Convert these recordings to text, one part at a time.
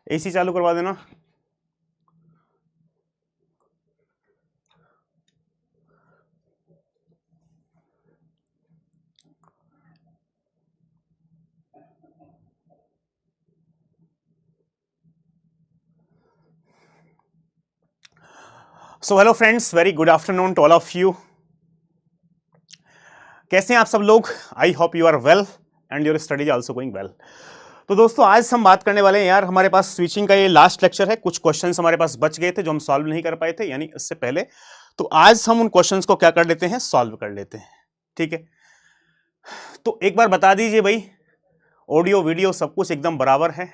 AC चालू करवा देना। So hello friends, very good afternoon to all of you. कैसे हैं आप सब लोग? I hope you are well and your studies also going well. तो दोस्तों आज हम बात करने वाले हैं यार, हमारे पास स्विचिंग का ये लास्ट लेक्चर है। कुछ क्वेश्चंस हमारे पास बच गए थे जो हम सॉल्व नहीं कर पाए थे, यानी इससे पहले। तो आज हम उन क्वेश्चंस को क्या कर लेते हैं, सॉल्व कर लेते हैं। ठीक है, तो एक बार बता दीजिए भाई, ऑडियो वीडियो सब कुछ एकदम बराबर है?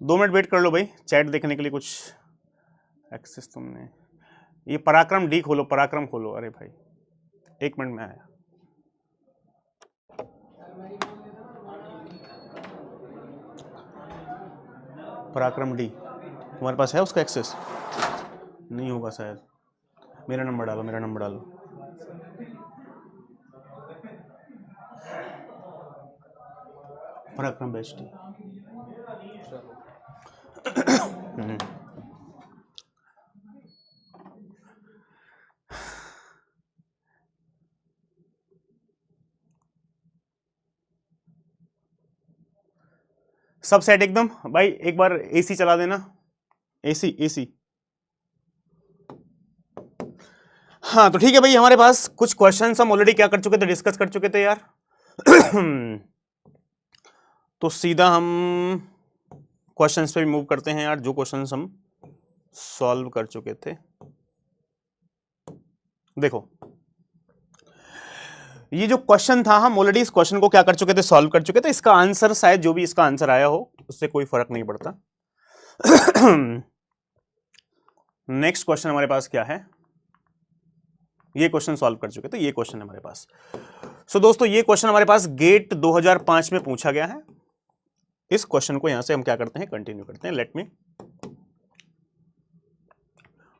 दो मिनट वेट कर लो भाई, चैट देखने के लिए कुछ एक्सेस तुमने। ये पराक्रम डी खोलो, पराक्रम खोलो। अरे भाई एक मिनट में आया। पराक्रम डी तुम्हारे पास है, उसका एक्सेस नहीं होगा शायद। मेरा नंबर डालो, मेरा नंबर डालो। पराक्रम बेस्ट डी। सब सेट एकदम भाई, एक बार एसी चला देना। AC AC. हाँ तो ठीक है भाई, हमारे पास कुछ क्वेश्चंस हम ऑलरेडी क्या कर चुके थे, डिस्कस कर चुके थे यार। तो सीधा हम क्वेश्चंस पे भी मूव करते हैं यार, जो क्वेश्चंस हम सॉल्व कर चुके थे। देखो ये जो क्वेश्चन था, हम ऑलरेडी इस क्वेश्चन को क्या कर चुके थे, सॉल्व कर चुके थे। इसका आंसर शायद जो भी इसका आंसर आया हो उससे कोई फर्क नहीं पड़ता। नेक्स्ट क्वेश्चन हमारे पास क्या है, ये क्वेश्चन सॉल्व कर चुके थे, ये क्वेश्चन है हमारे पास। सो दोस्तों ये क्वेश्चन हमारे पास गेट 2005 में पूछा गया है। इस क्वेश्चन को यहां से हम क्या करते हैं, कंटिन्यू करते हैं। Let me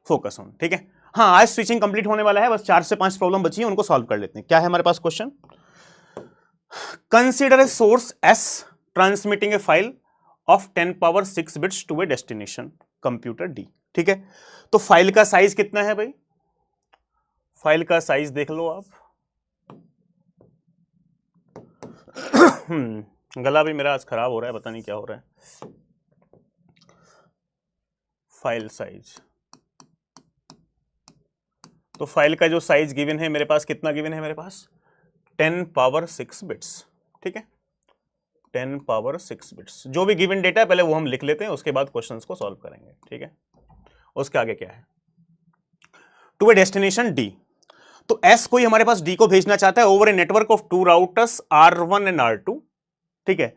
focus on. ठीक है, हाँ आज स्विचिंग कंप्लीट होने वाला है, बस 4 से 5 प्रॉब्लम बची है, उनको सॉल्व कर लेते हैं। क्या है हमारे पास question, consider a source S transmitting a file of 10 power 6 bits to a destination computer D. ठीक है, तो फाइल का साइज कितना है भाई, फाइल का साइज देख लो आप। गला भी मेरा आज खराब हो रहा है, पता नहीं क्या हो रहा है। फाइल साइज, तो फाइल का जो साइज गिवन है मेरे पास, कितना गिवन है मेरे पास, 10 पावर 6 बिट्स। ठीक है, 10 पावर 6 बिट्स। जो भी गिवन डेटा है पहले वो हम लिख लेते हैं, उसके बाद क्वेश्चंस को सॉल्व करेंगे। ठीक है, उसके आगे क्या है, टू ए डेस्टिनेशन डी। तो एस कोई हमारे पास डी को भेजना चाहता है over a network of 2 routers R1 and R2। ठीक है,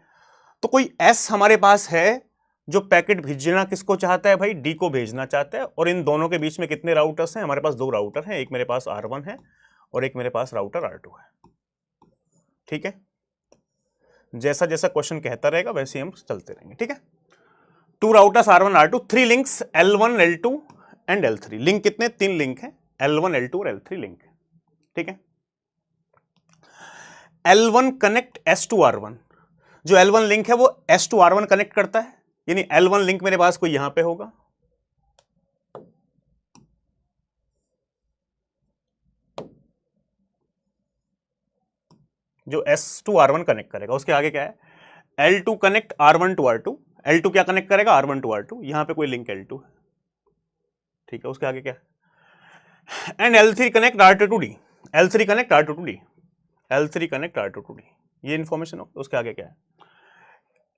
तो कोई एस हमारे पास है जो पैकेट भेजना किसको चाहता है भाई, डी को भेजना चाहता है। और इन दोनों के बीच में कितने राउटर्स हैं, हमारे पास 2 राउटर हैं, एक मेरे पास R1 है और एक मेरे पास राउटर R2 है। ठीक है, जैसा जैसा क्वेश्चन कहता रहेगा वैसे ही हम चलते रहेंगे। ठीक है, 2 routers R1 R2, 3 links L1 L2 and L3। Link कितने, 3 लिंक है, L1 L2 और L3 लिंक है। ठीक है, L1 कनेक्ट S2 R1, जो L1 लिंक है वो S2 R1 कनेक्ट करता है, यानी L1 लिंक मेरे पास कोई यहां पे होगा, जो S2 R1 कनेक्ट करेगा। उसके आगे क्या है, L2 connect R1 to R2। L2 क्या कनेक्ट करेगा, R1 टू R2, यहां पे कोई लिंक L2 है। ठीक है, उसके आगे क्या है, and L3 connect R2 to D। L3 connect R2 to D, L3 connect R2 to D, ये इंफॉर्मेशन हो। उसके आगे क्या है,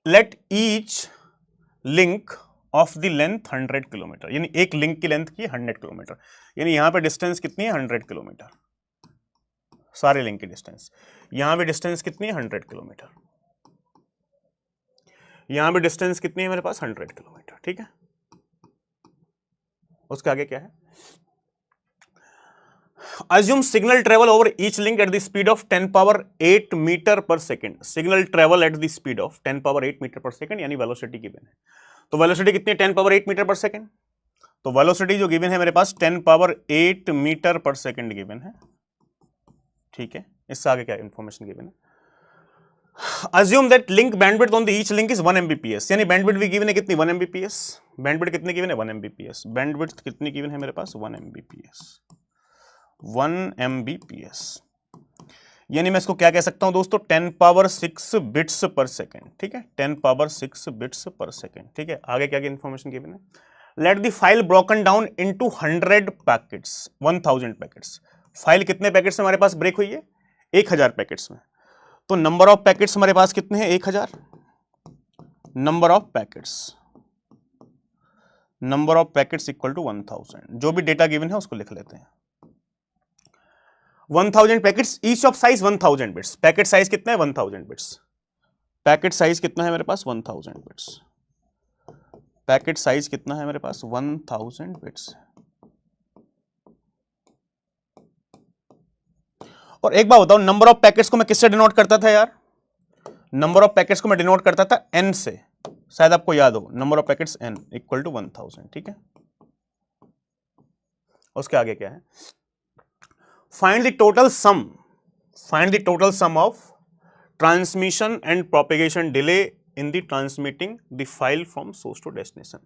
let each link of the length 100 kilometre, यानी एक लिंक की लेंथ की 100 किलोमीटर, यानी यहां पे डिस्टेंस कितनी है, 100 किलोमीटर। सारे लिंक की डिस्टेंस, यहां भी डिस्टेंस कितनी है, 100 किलोमीटर। यहां भी डिस्टेंस कितनी है मेरे पास, 100 किलोमीटर। ठीक है, उसके आगे क्या है, assume signal travel over each link at the speed of 10 power 8 metre per second, signal travel at the speed of 10 power 8 metre per second, यानी वेलोसिटी गिवन है। तो वेलोसिटी कितनी है, 10 पावर 8 मीटर पर सेकेंड। तो velocity जो given है मेरे पास 10 power 8 metre per second given है, ठीक है। इससे आगे क्या इंफॉर्मेशन गिवन है, assume that link bandwidth on the each link is 1 Mbps, यानी बैंडविड्थ भी गिवन है कितनी, 1 Mbps। बैंडविड्थ कितनी गिवन है, 1 Mbps। बैंडविड्थ कितनी गिवन है मेरे पास, 1 Mbps, 1 Mbps। यानी मैं इसको क्या कह सकता हूं दोस्तों, 10 पावर 6 बिट्स पर सेकेंड, ठीक है, 10 पावर 6 बिट्स पर सेकेंड, ठीक है। आगे क्या इंफॉर्मेशन गिवन है, let the file broken down into 100 packets, 1000 packets. File कितने पैकेट्स हमारे पास ब्रेक हुई है, 1000 पैकेट्स में। तो नंबर ऑफ पैकेट्स हमारे पास कितने हैं, 1000। Number of packets equal to 1000। जो भी डेटा गिवन है उसको लिख लेते हैं। 1000 packets, each of size 1000 bits. Packet size कितना है, 1000 बिट्स। पैकेट साइज कितना है मेरे पास, 1000 बिट्स। पैकेट साइज कितना है मेरे पास, 1000 बिट्स। और एक बात बताओ, नंबर ऑफ पैकेट्स को मैं किससे डिनोट करता था यार, नंबर ऑफ पैकेट्स को मैं डिनोट करता था n से, शायद आपको याद हो, number of packets n equal to 1000, ठीक है। उसके आगे क्या है, find the total sum of transmission and propagation delay in the transmitting the file from source to destination.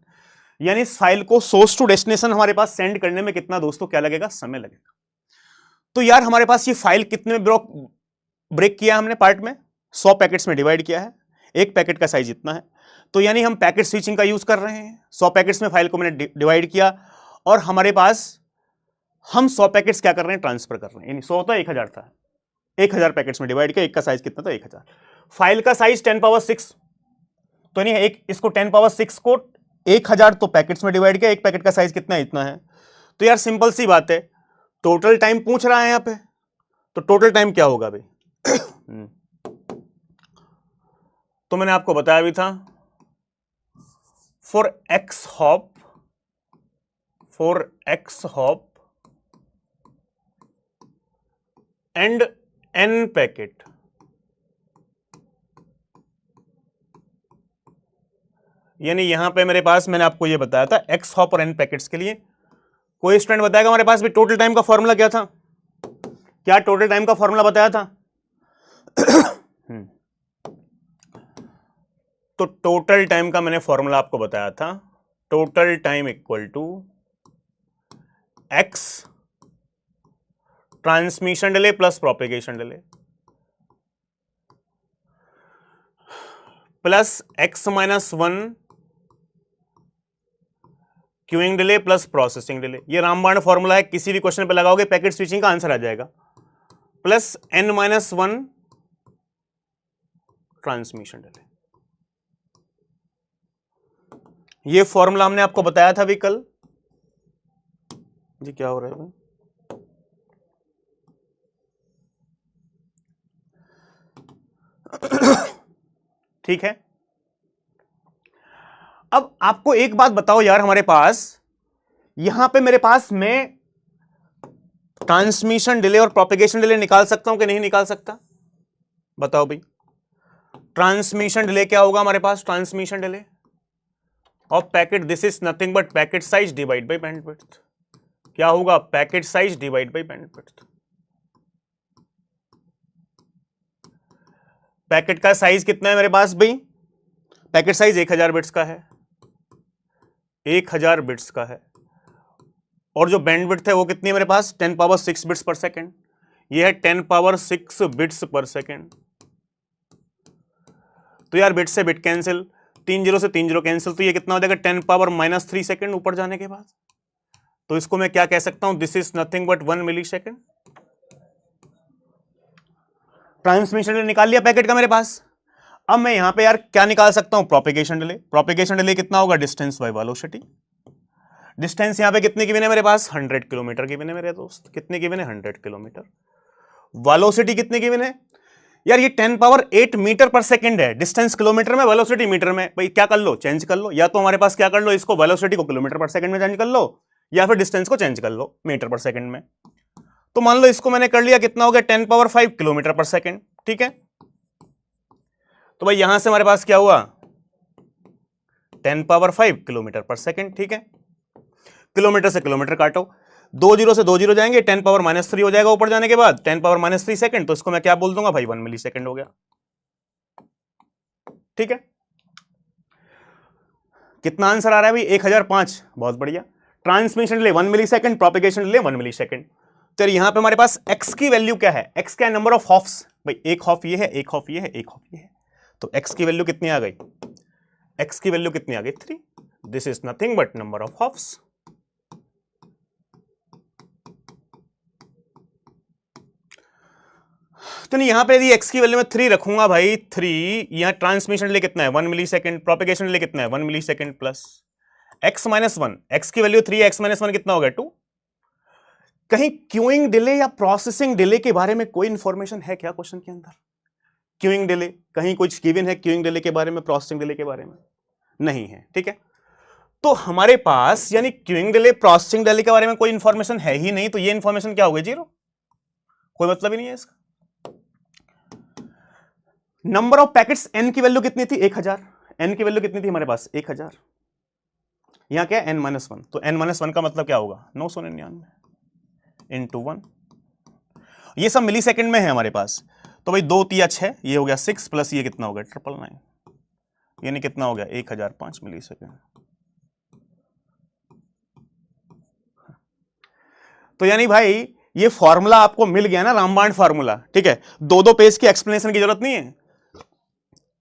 यानी इस फाइल को सोर्स टू डेस्टिनेशन हमारे पास सेंड करने में कितना दोस्तों क्या लगेगा, समय लगेगा। तो यार हमारे पास ये फाइल कितने में ब्रेक किया हमने, पार्ट में 100 पैकेट्स में डिवाइड किया है, एक पैकेट का साइज इतना है। तो यानी हम पैकेट स्विचिंग का यूज कर रहे हैं, 100 पैकेट्स में फाइल को मैंने डिवाइड किया, और हमारे पास हम 100 पैकेट्स क्या कर रहे हैं, ट्रांसफर कर रहे हैं। यानी 100 था, 1000 था, 1000 पैकेट्स में डिवाइड किया, एक का साइज कितना था, 1000। फाइल का साइज 10 पावर 6, तो नहीं एक इसको 10 पावर 6 को 1000 तो पैकेट्स में डिवाइड किया, एक पैकेट का साइज कितना है, इतना है। तो यार सिंपल सी बात है, टोटल टाइम पूछ रहा है यहां पे, तो टोटल टाइम क्या होगा भाई तो मैंने आपको बताया भी था, for X hop and n packet, यानी यहां पे मेरे पास मैंने आपको ये बताया था x हॉप और n पैकेट्स के लिए। कोई स्टूडेंट बताएगा हमारे पास भी टोटल टाइम का फॉर्मूला क्या था, क्या टोटल टाइम का फॉर्मूला बताया था तो टोटल टाइम का मैंने फॉर्मूला आपको बताया था, total time equal to x transmission delay plus propagation delay plus x -1 queuing delay plus processing delay. ये रामबाण फॉर्मूला है, किसी भी क्वेश्चन पे लगाओगे पैकेट स्विचिंग का आंसर आ जाएगा, प्लस n-1 ट्रांसमिशन डिले। ये फॉर्मूला हमने आपको बताया था भी कल जी। क्या हो रहा है भाई, ठीक है। अब आपको एक बात बताओ यार, हमारे पास यहां पे मेरे पास मैं ट्रांसमिशन डिले और प्रोपेगेशन डिले निकाल सकता हूं कि नहीं निकाल सकता, बताओ भाई। ट्रांसमिशन डिले क्या होगा हमारे पास, transmission delay of packet, this is nothing but packet size divide by bandwidth. क्या होगा, packet size divide by bandwidth. Packet का साइज कितना है मेरे पास भाई, पैकेट साइज 1000 बिट्स का है, 1000 बिट्स का है। और जो बैंडविड्थ है वो कितनी है मेरे पास, 10 पावर 6 बिट्स पर सेकेंड। ये है 10 पावर 6 बिट्स पर सेकेंड। तो यार बिट से बिट कैंसिल, 3 0 से 3 0 कैंसिल, तो ये कितना हो जाएगा 10 पावर -3 सेकेंड ऊपर जाने के बाद। तो इसको मैं क्या कह सकता हूं, this is nothing but 1 millisecond. Transmission delay निकाल लिया पैकेट का मेरे पास। अब मैं यहां पे यार क्या निकाल सकता हूं, प्रोपेगेशन डिले। प्रोपेगेशन डिले कितना होगा, डिस्टेंस बाय वेलोसिटी। डिस्टेंस यहां पे कितने गिवन है मेरे पास, 100 किलोमीटर गिवन है मेरे दोस्त। कितने गिवन है, 100 किलोमीटर। वेलोसिटी कितने गिवन है यार, ये 10 पावर 8 मीटर पर सेकंड है। डिस्टेंस किलोमीटर में, वेलोसिटी मीटर में। भाई क्या कर लो, चेंज कर लो, या तो हमारे पास क्या कर लो, इसको वेलोसिटी को किलोमीटर पर सेकंड में चेंज कर लो, या फिर डिस्टेंस को चेंज कर लो मीटर पर सेकंड में। तो मान लो इसको मैंने कर लिया, कितना हो गया 10⁵ किलोमीटर पर सेकंड, ठीक है। तो भाई यहां से हमारे पास क्या हुआ 10⁵ किलोमीटर पर सेकंड, ठीक है। किलोमीटर से किलोमीटर काटो, 2 जीरो से 2 जीरो जाएंगे, 10⁻³ हो जाएगा ऊपर जाने के बाद, 10⁻³ सेकंड, तो इसको मैं क्या बोल दूंगा भाई 1 मिली सेकंड हो गया, ठीक है। कितना आंसर आ रहा है भाई 1005, बहुत बढ़िया। ट्रांसमिशन डिले 1 मिली सेकंड, प्रोपेगेशन डिले 1 मिली सेकंड। तो यहां पे हमारे पास x की वैल्यू क्या है, x क्या है नंबर ऑफ हॉफ्स, भाई एक हॉफ ये है, एक हॉफ ये है, एक हॉफ ये है, तो x की वैल्यू कितनी आ गई, x की वैल्यू कितनी आ गई 3। This is nothing but number of hops. तो नहीं, यहां पे यदि x की वैल्यू में 3 रखूंगा भाई 3, यहां ट्रांसमिशन डिले कितना है 1 मिली सेकंड, प्रोपेगेशन डिले कितना है 1 millisecond plus x minus 1, x की वैल्यू 3, x माइनस 1 कितना हो गया 2। कहीं क्यूइंग डिले या प्रोसेसिंग डिले के बारे में कोई इंफॉर्मेशन है क्या क्वेश्चन के अंदर? क्यूइंग डिले कहीं कुछ गिवन है क्यूइंग डिले के बारे में, प्रोसेसिंग डिले के बारे में नहीं है, ठीक है। तो हमारे पास यानी क्यूइंग डिले प्रोसेसिंग डिले के बारे में कोई इंफॉर्मेशन है ही नहीं, तो ये इंफॉर्मेशन क्या हो गई 0, कोई मतलब ही नहीं है इसका। नंबर ऑफ पैकेट्स n की वैल्यू कितनी थी 1000, n की वैल्यू कितनी थी हमारे पास 1000, यहां क्या है n-1, तो n-1 का मतलब क्या होगा 999 इंटू 1, ये सब मिली सेकंड में है हमारे पास। तो भाई 2 3 6, ये हो गया 6 प्लस ये कितना हो गया 999, यानी कितना हो गया 1005 मिली सेकंड। तो यानी भाई ये फॉर्मूला आपको मिल गया ना, रामबाण फॉर्मूला, ठीक है। 2 पेज की एक्सप्लेनेशन की जरूरत नहीं है,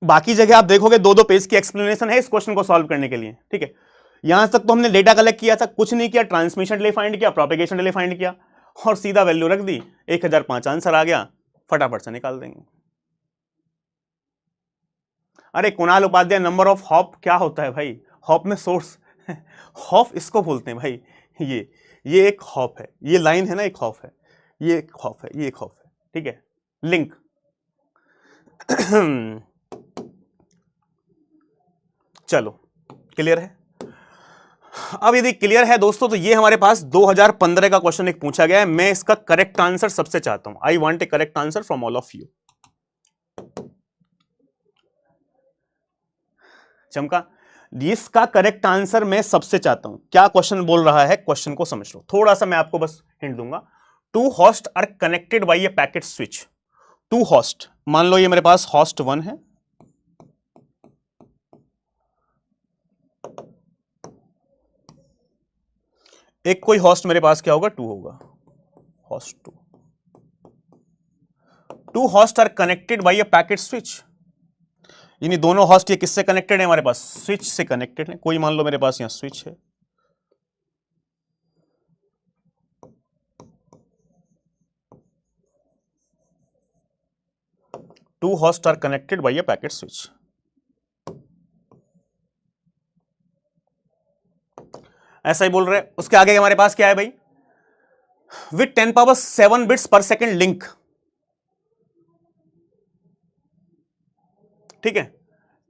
बाकी जगह आप देखोगे 2 पेज की एक्सप्लेनेशन है इस क्वेश्चन को सॉल्व करने के लिए, ठीक है। यहां तक तो हमने डेटा कलेक्ट किया था, कुछ नहीं किया, ट्रांसमिशन डिले फाइंड किया, प्रोपेगेशन डिले फाइंड किया और सीधा वैल्यू रख दी, 1005 आंसर आ गया, फटाफट से निकाल देंगे। अरे Kunal Upadhyay number of hop क्या होता है भाई, हॉप में सोर्स हॉप इसको बोलते हैं भाई, ये एक हॉप है, ये लाइन है ना एक हॉप है, ये एक हॉप है, ये एक हॉप है, ठीक है, लिंक। चलो क्लियर है। अब यदि क्लियर है दोस्तों, तो ये हमारे पास 2015 का क्वेश्चन एक पूछा गया है, मैं इसका करेक्ट आंसर सबसे चाहता हूं, आई want a correct answer from all of you. चमका, इसका करेक्ट आंसर मैं सबसे चाहता हूं। क्या क्वेश्चन बोल रहा है, क्वेश्चन को समझ लो थोड़ा सा, मैं आपको बस हिंट दूंगा। 2 host are connected by a packet switch. 2 host, मान लो ये मेरे पास होस्ट 1 है, एक कोई होस्ट मेरे पास क्या होगा 2 होगा, host 2। 2 host are connected by a packet switch, यानी दोनों होस्ट ये किससे कनेक्टेड है हमारे पास, स्विच से कनेक्टेड है। कोई मान लो मेरे पास यहां स्विच है, two host are connected by a packet switch. ऐसा ही बोल रहे हैं। उसके आगे हमारे पास क्या है भाई, with 10⁻7 bits per second link, ठीक है।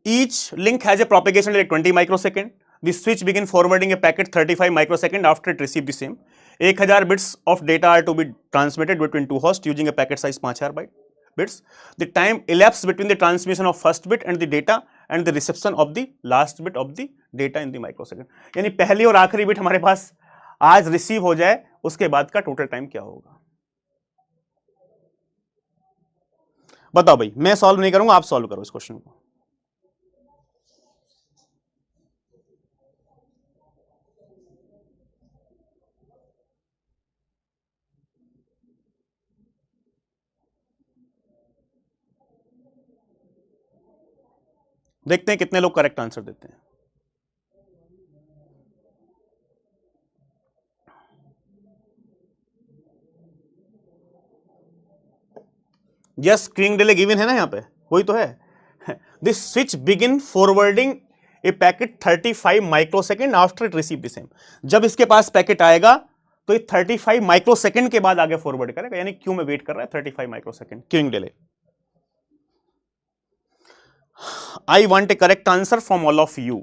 Each link has a propagation delay 20 microsecond, the switch begin forwarding a packet 35 microsecond after it receive the same. 1000 bits of data are to be transmitted between 2 host using a packet size 5000 byte bits. The time elapsed between the transmission of first bit and the data and the reception of the last bit of the data in the microsecond. यानी पहली और आखिरी bit हमारे पास आज receive हो जाए, उसके बाद का टोटल टाइम क्या होगा बताओ भाई। मैं सॉल्व नहीं करूंगा, आप सॉल्व करो इस क्वेश्चन को। देखते हैं कितने लोग करेक्ट आंसर देते हैं। यस, क्यूइंग डिले गिवन है ना यहाँ पे, वही तो है। This switch begin forwarding a packet 35 microsecond after it receive the same. जब इसके पास पैकेट आएगा तो ये 35 माइक्रोसेकंड के बाद आगे फॉरवर्ड करेगा, यानी क्यू में वेट कर रहा है 35 microsecond, queuing delay. I want a correct answer from all of you.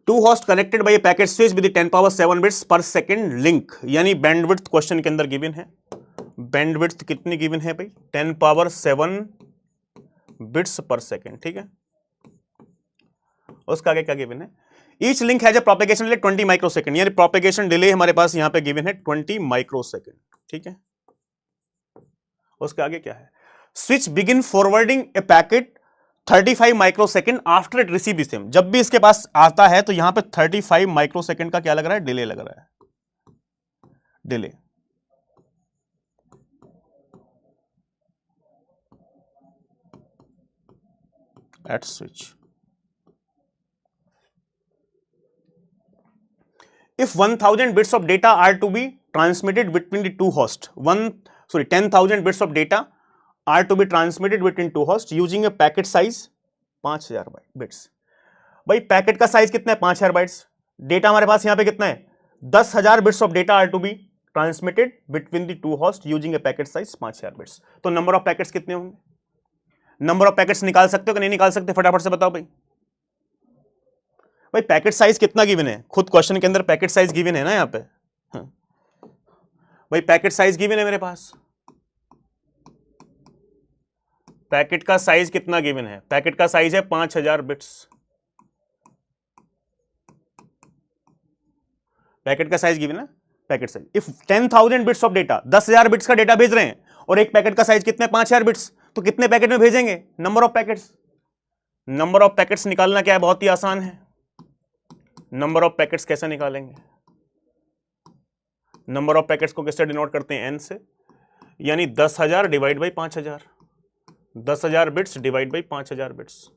Two host connected by packet switch with 10 power 7 bits per second link, यानी बैंडविड्थ क्वेश्चन के अंदर गिवन है। बैंडविड्थ कितनी गिवन है भाई? 10 पावर 7 बिट्स पर सेकंड, ठीक है। उसका आगे क्या गिवन है? Each link has a propagation delay 20 microsecond, यानी प्रोपेगेशन डिले हमारे पास यहां पे गिवन है 20 माइक्रोसेकंड, ठीक है। उसके आगे क्या है? Switch begin forwarding a packet 35 microsecond after it receive the same, जब भी इसके पास आता है तो यहां पे 35 माइक्रोसेकंड का क्या लग रहा है? डिले लग रहा है, delay. At switch if 1000 bits of data are to be transmitted between the two hosts, 10,000 bits of data are to be transmitted between two hosts using a packet size 5000 bits। भाई packet का size कितना है? 5000 bytes. Data हमारे पास यहां पे कितना है? 10,000 bits of data are to be transmitted between the two host using a packet size 5000 bits. तो नंबर ऑफ पैकेट्स कितने होंगे? नंबर ऑफ पैकेट्स निकाल सकते हो कि नहीं निकाल सकते? फटाफट से बताओ भाई। भाई पैकेट साइज कितना गिवन है? खुद क्वेश्चन के अंदर पैकेट साइज गिवन है ना यहां पे। हाँ। भाई पैकेट साइज गिवन है मेरे पास। पैकेट का साइज कितना गिवन है? पैकेट का साइज है 5000 बिट्स। पैकेट का साइज गिवन है, packet size. If 10,000 bits of data, 10,000 bits का डेटा भेज रहे हैं और एक पैकेट का साइज कितने? 5000 बिट्स, तो कितने पैकेट में भेजेंगे? Number of packets. Number of packets निकालना क्या है? बहुत ही आसान है। नंबर ऑफ पैकेट्स कैसे निकालेंगे? नंबर ऑफ पैकेट्स को किससे डिनोट करते हैं? एन से, यानी 10,000 divide by 5000, 10,000 bits divide by 5000 bits.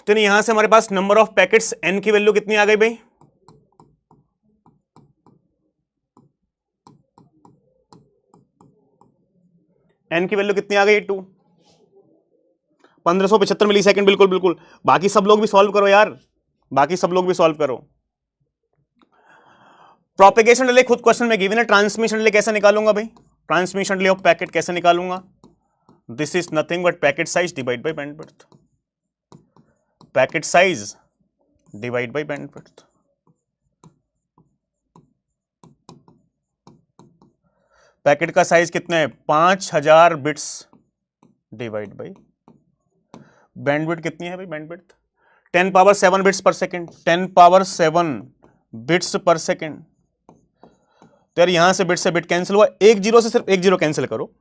तो यहां से हमारे पास नंबर ऑफ पैकेट्स एन की वैल्यू कितनी आ गई भाई? एन की वैल्यू कितनी आ गई? 2। 1575 मिली सेकेंड। बिल्कुल बिल्कुल। बाकी सब लोग भी सॉल्व करो यार, बाकी सब लोग भी सॉल्व करो। प्रोपेगेशन डिले खुद क्वेश्चन में गिवन है। ट्रांसमिशन डिले कैसे निकालूंगा भाई? ट्रांसमिशन डिले ऑफ पैकेट कैसे निकालूंगा? This is nothing but packet size divide by bandwidth. Packet size divide by bandwidth. Packet का साइज कितना है? 5000 बिट्स डिवाइड बाई बैंडविड्थ कितनी है भाई? Bandwidth 10 power 7 bits per second. 10 power 7 bits per second. तो यार यहां से बिट से बिट कैंसिल हुआ, एक जीरो से सिर्फ एक जीरो कैंसिल करो,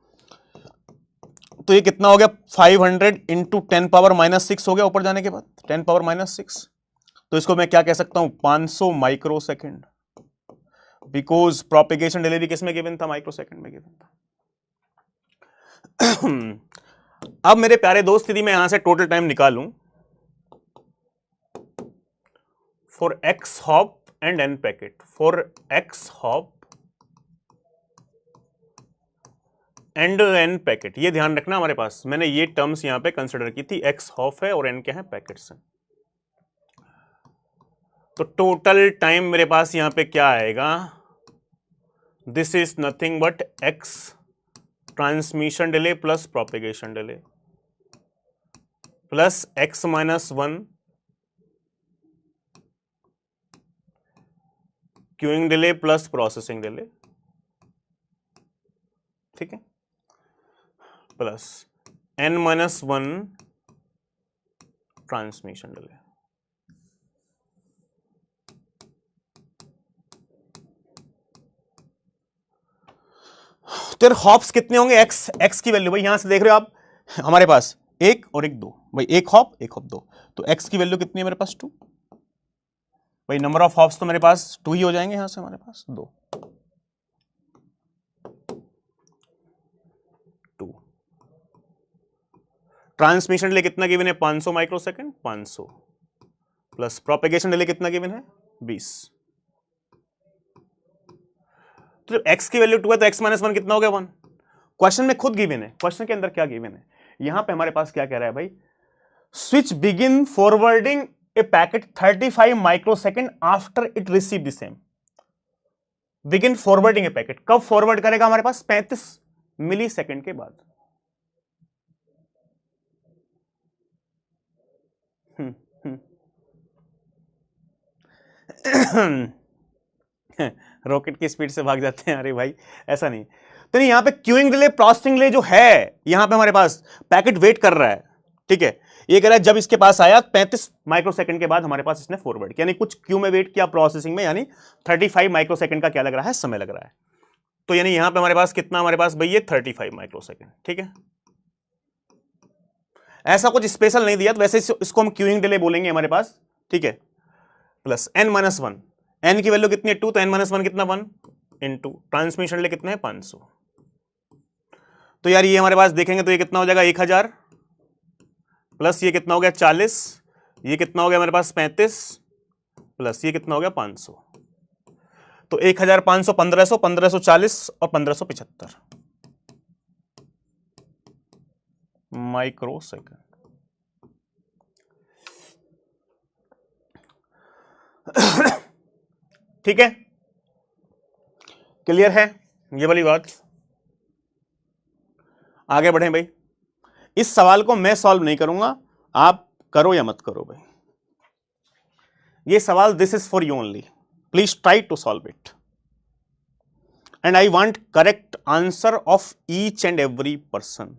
तो ये कितना हो गया? 500 इंटू 10 पावर -6 हो गया ऊपर जाने के बाद, 10 पावर -6। तो इसको मैं क्या कह सकता हूं? 500 micro second, because propagation delay भी किसमें गिवन था? माइक्रो सेकेंड में गिवन था। अब मेरे प्यारे दोस्त, यदि मैं यहां से टोटल टाइम निकालूं for X hop and N packet, for X hop and N packet, ये ध्यान रखना हमारे पास मैंने ये टर्म्स यहां पे कंसिडर की थी। एक्स हॉप है और एन क्या है? पैकेट्स है। तो टोटल टाइम मेरे पास यहां पे क्या आएगा? This is nothing but x transmission delay plus propagation delay plus x -1 queuing delay plus processing delay, ठीक है, प्लस n-1 ट्रांसमिशन डिले। तो हॉप्स कितने होंगे? एक्स की वैल्यू भाई यहां से देख रहे हो आप, हमारे पास एक और एक 2 भाई, एक हॉप 2, तो एक्स की वैल्यू कितनी है मेरे पास? 2 भाई। नंबर ऑफ हॉप्स तो मेरे पास 2 ही हो जाएंगे यहां से, हमारे पास 2। ट्रांसमिशन डिले कितना गिवन है? 500 micro second, 500 plus propagation delay कितना गिवन है? 20। तो जब x की वैल्यू 2 है तो x -1 कितना हो गया? 1। क्वेश्चन में खुद गिवन है, क्वेश्चन के अंदर क्या गिवन है? यहां पे हमारे पास क्या कह रहा है भाई? Switch begin forwarding a packet 35 microsecond after it receive the same, begin forwarding a packet. कब फॉरवर्ड करेगा हमारे पास? 35 मिली सेकेंड के बाद। रॉकेट की स्पीड से भाग जाते हैं। अरे भाई ऐसा नहीं, तो नहीं, यहां पे क्यूइंग डिले प्रोसेसिंग डिले जो है, यहां पे हमारे पास पैकेट वेट कर रहा है, ठीक है। ये कह रहा है जब इसके पास आया 35 माइक्रोसेकंड के बाद हमारे पास इसने फॉरवर्ड किया, यानी कुछ क्यू में वेट किया प्रोसेसिंग में, यानी 35 माइक्रोसेकंड का क्या लग रहा है? समय लग रहा है। तो यानी यहां पे हमारे पास कितना, हमारे पास भाई ये 35 माइक्रोसेकंड, ठीक है। ऐसा कुछ स्पेशल नहीं दिया, तो वैसे इसको हम क्यूइंग डिले बोलेंगे हमारे पास, ठीक है। प्लस n-1, n की वैल्यू कितनी है? 2, तो n-1 कितना? 1 इंटू ट्रांसमिशन डिले कितना है? 500। तो यार ये हमारे पास देखेंगे तो ये कितना हो जाएगा? 1000 प्लस ये कितना हो गया? 40, ये कितना हो गया हमारे पास? 35 प्लस ये कितना हो गया? 500। तो 1500, 1500, 1540 और 1575 माइक्रोसेकंड। ठीक है, क्लियर है ये वाली बात? आगे बढ़े भाई। इस सवाल को मैं सॉल्व नहीं करूंगा, आप करो या मत करो भाई। ये सवाल this is for you only, please try to solve it and I want correct answer of each and every person.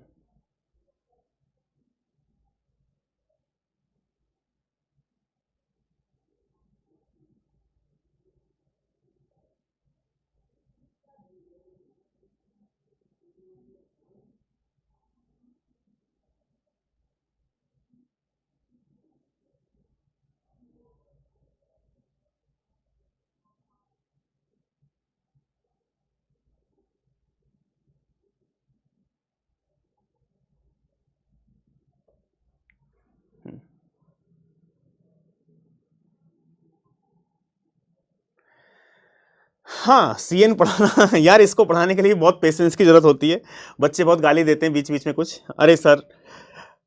हाँ, सीएन पढ़ाना यार, इसको पढ़ाने के लिए बहुत पेशेंस की जरूरत होती है। बच्चे बहुत गाली देते हैं बीच बीच में कुछ, अरे सर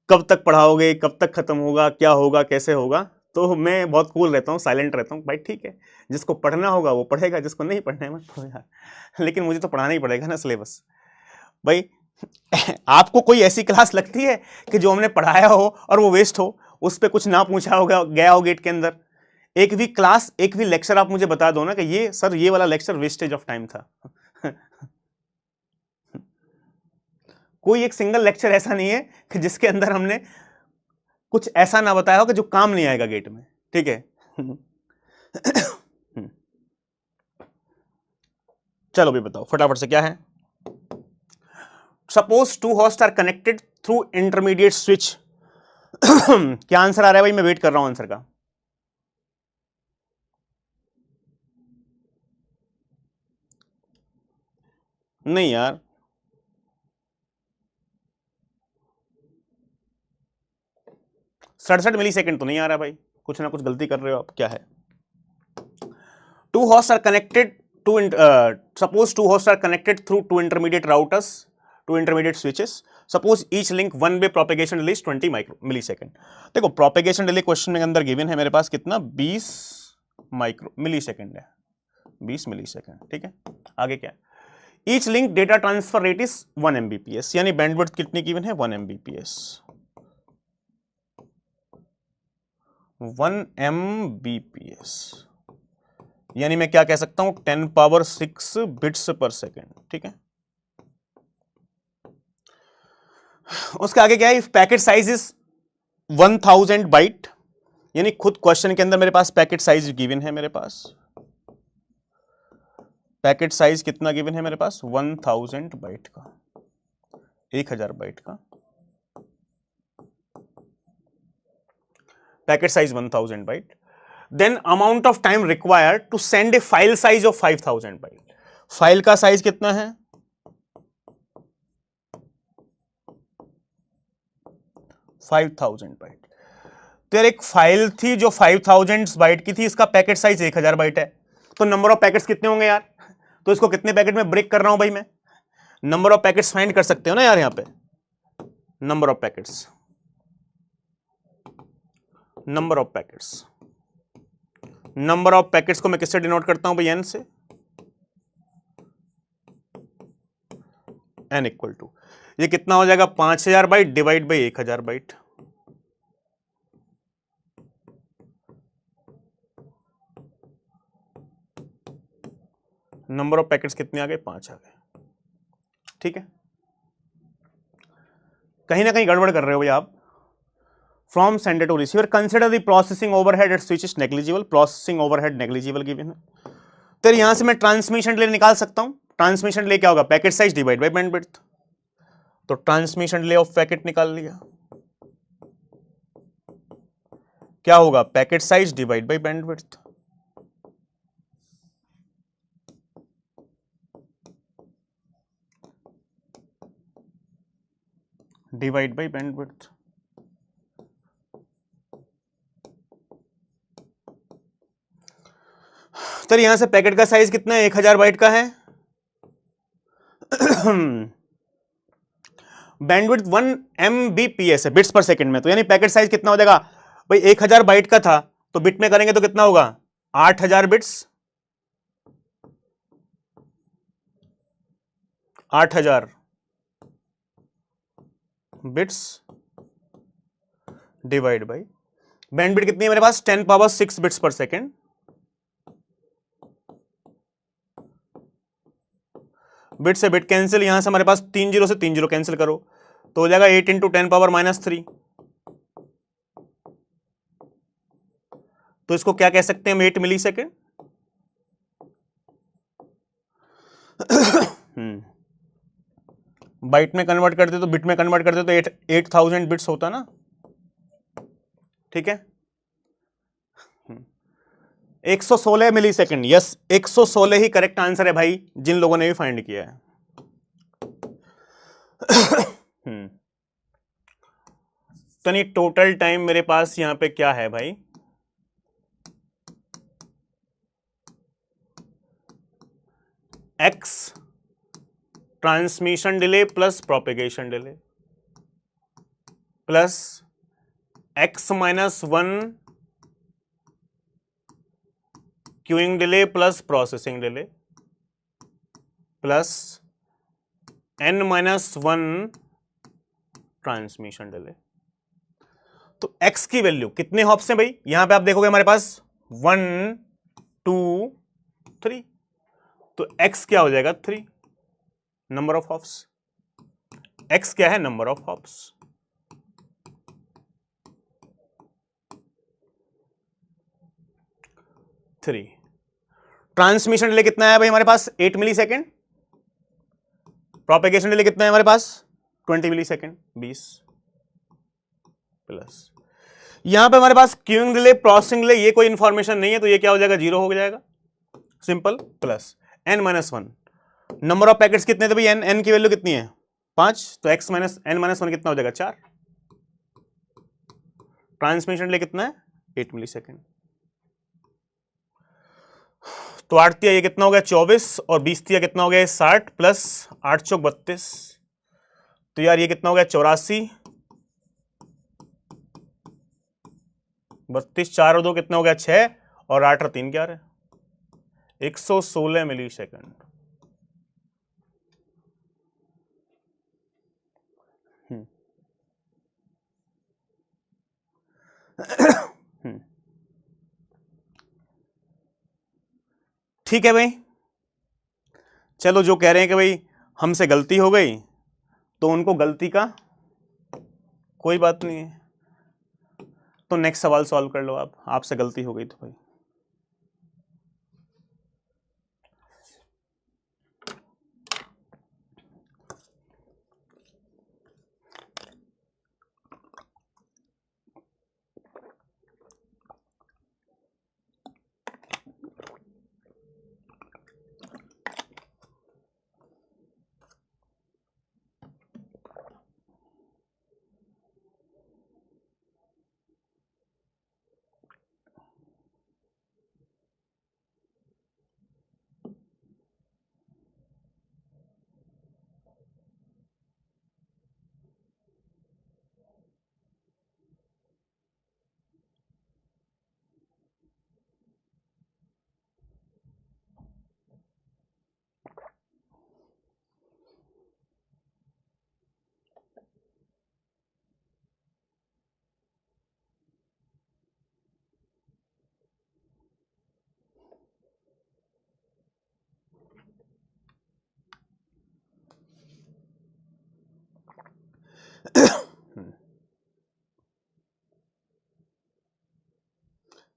कब तक पढ़ाओगे, कब तक खत्म होगा, क्या होगा, कैसे होगा। तो मैं बहुत कूल रहता हूँ, साइलेंट रहता हूँ, भाई ठीक है, जिसको पढ़ना होगा वो पढ़ेगा, जिसको नहीं पढ़ना है मत पढ़ो यार। लेकिन मुझे तो पढ़ाना ही पड़ेगा ना सिलेबस भाई। आपको कोई ऐसी क्लास लगती है कि जो हमने पढ़ाया हो और वो वेस्ट हो, उस पर कुछ ना पूछा होगा, गया हो गेट के अंदर? एक भी क्लास, एक भी लेक्चर आप मुझे बता दो ना कि ये सर ये वाला लेक्चर वेस्टेज ऑफ टाइम था। कोई एक सिंगल लेक्चर ऐसा नहीं है कि जिसके अंदर हमने कुछ ऐसा ना बताया हो कि जो काम नहीं आएगा गेट में, ठीक है। चलो भी बताओ फटाफट से क्या है। Suppose 2 host are connected through intermediate switch. क्या आंसर आ रहा है भाई? मैं वेट कर रहा हूं आंसर का। नहीं यार, 67 मिली सेकेंड तो नहीं आ रहा भाई, कुछ ना कुछ गलती कर रहे हो आप, क्या है? 2 hosts are connected to suppose 2 hosts are connected through 2 intermediate routers, 2 intermediate switches. Suppose each link one way propagation delay is 20 millisecond. देखो propagation delay क्वेश्चन के अंदर गिवन है मेरे पास कितना? 20 मिलीसेकंड है, 20 मिलीसेकंड, ठीक है। आगे क्या? Each link data transfer rate is 1 Mbps, यानी बैंडविड्थ कितनी गिवन है? 1 Mbps, 1 Mbps, यानी मैं क्या कह सकता हूं? 10⁶ बिट्स पर सेकेंड, ठीक है। उसके आगे क्या है? If packet size is 1000 byte, यानी खुद क्वेश्चन के अंदर मेरे पास पैकेट साइज गिवन है, मेरे पास पैकेट साइज कितना गिवन है मेरे पास? 1000 बाइट का, 1000 बाइट का packet size 1000 byte. Then amount of time required to send a file size of 5000 byte. File का साइज कितना है? 5000 बाइट। तो यार एक फाइल थी जो 5000 बाइट की थी, इसका पैकेट साइज 1000 बाइट है, तो नंबर ऑफ पैकेट्स कितने होंगे यार? तो इसको कितने पैकेट में ब्रेक कर रहा हूं भाई मैं? नंबर ऑफ पैकेट्स फाइंड कर सकते हो ना यार, यहां पे number of packets number of packets, number of packets को मैं किससे डिनोट करता हूं भाई? एन से। एन इक्वल टू, ये कितना हो जाएगा? 5000 byte divide by 1000 byte. Number of packets कितने आ गए? 5 आ गए। ठीक है, कहीं ना कहीं गड़बड़ कर रहे हो भाई आप। From sender to receiver consider the processing overhead at switch is negligible, processing overhead negligible given है। तो यहां से मैं ट्रांसमिशन डिले निकाल सकता हूं। ट्रांसमिशन डिले क्या होगा? Packet size divide by bandwidth. तो ट्रांसमिशन डिले ऑफ पैकेट निकाल लिया, क्या होगा? Packet size divide by bandwidth. Divide by bandwidth. तो यहां से पैकेट का साइज कितना है? 1000 बाइट का है। बैंडविड्थ 1 Mbps है, बिट्स पर सेकंड में। तो यानी पैकेट साइज कितना हो जाएगा भाई? 1000 बाइट का था तो बिट में करेंगे तो कितना होगा? 8000 bits. 8000 bits divide by bandwidth कितनी है मेरे पास? 10 power 6 bits per second. Bit से बिट कैंसिल, यहां से हमारे पास 3 जीरो से 3 जीरो कैंसिल करो तो हो जाएगा 8 इंटू 10 पावर -3। तो इसको क्या कह सकते हैं हम? 8 मिली सेकेंड। बाइट में कन्वर्ट करते तो बिट में कन्वर्ट करते तो 8000 बिट्स होता ना। ठीक है, 116 मिली सेकेंड। यस, 116 ही करेक्ट आंसर है भाई, जिन लोगों ने भी फाइंड किया है। तो नहीं, टोटल टाइम मेरे पास यहां पे क्या है भाई? X transmission delay plus propagation delay plus x-1 queuing delay plus processing delay plus n-1 transmission delay. तो x की वैल्यू कितने हॉप्स हैं भाई? यहां पे आप देखोगे हमारे पास 1 2 3, तो x क्या हो जाएगा? 3। नंबर ऑफ हॉप्स, x क्या है? Number of hops. Three. Transmission delay कितना है भाई हमारे पास? 8 मिली सेकेंड। प्रोपेगेशन डिले कितना है हमारे पास? 20 मिली सेकेंड। 20 प्लस यहां पे हमारे पास क्यूइंग डिले, प्रोसेसिंग डिले, ये कोई इंफॉर्मेशन नहीं है, तो ये क्या हो जाएगा? 0 हो जाएगा, simple. Plus n-1 number of packets कितने थे भाई? n की वैल्यू कितनी है? 5, तो x माइनस n-1 कितना हो जाएगा? 4। ट्रांसमिशन डिले कितना है? 8 मिली सेकेंड। तो 8 तिया ये कितना हो गया? 24, और 20 तिया कितना हो गया? 60 प्लस 8 चौक 32, तो यार ये कितना हो गया? 84। 32 4 और 2 कितना हो गया? 6, और 8 और 3 क्या है? 116 मिली सेकेंड। ठीक है भाई, चलो, जो कह रहे हैं कि भाई हमसे गलती हो गई तो उनको गलती का कोई बात नहीं है। तो नेक्स्ट सवाल सॉल्व कर लो आप, आपसे गलती हो गई तो भाई।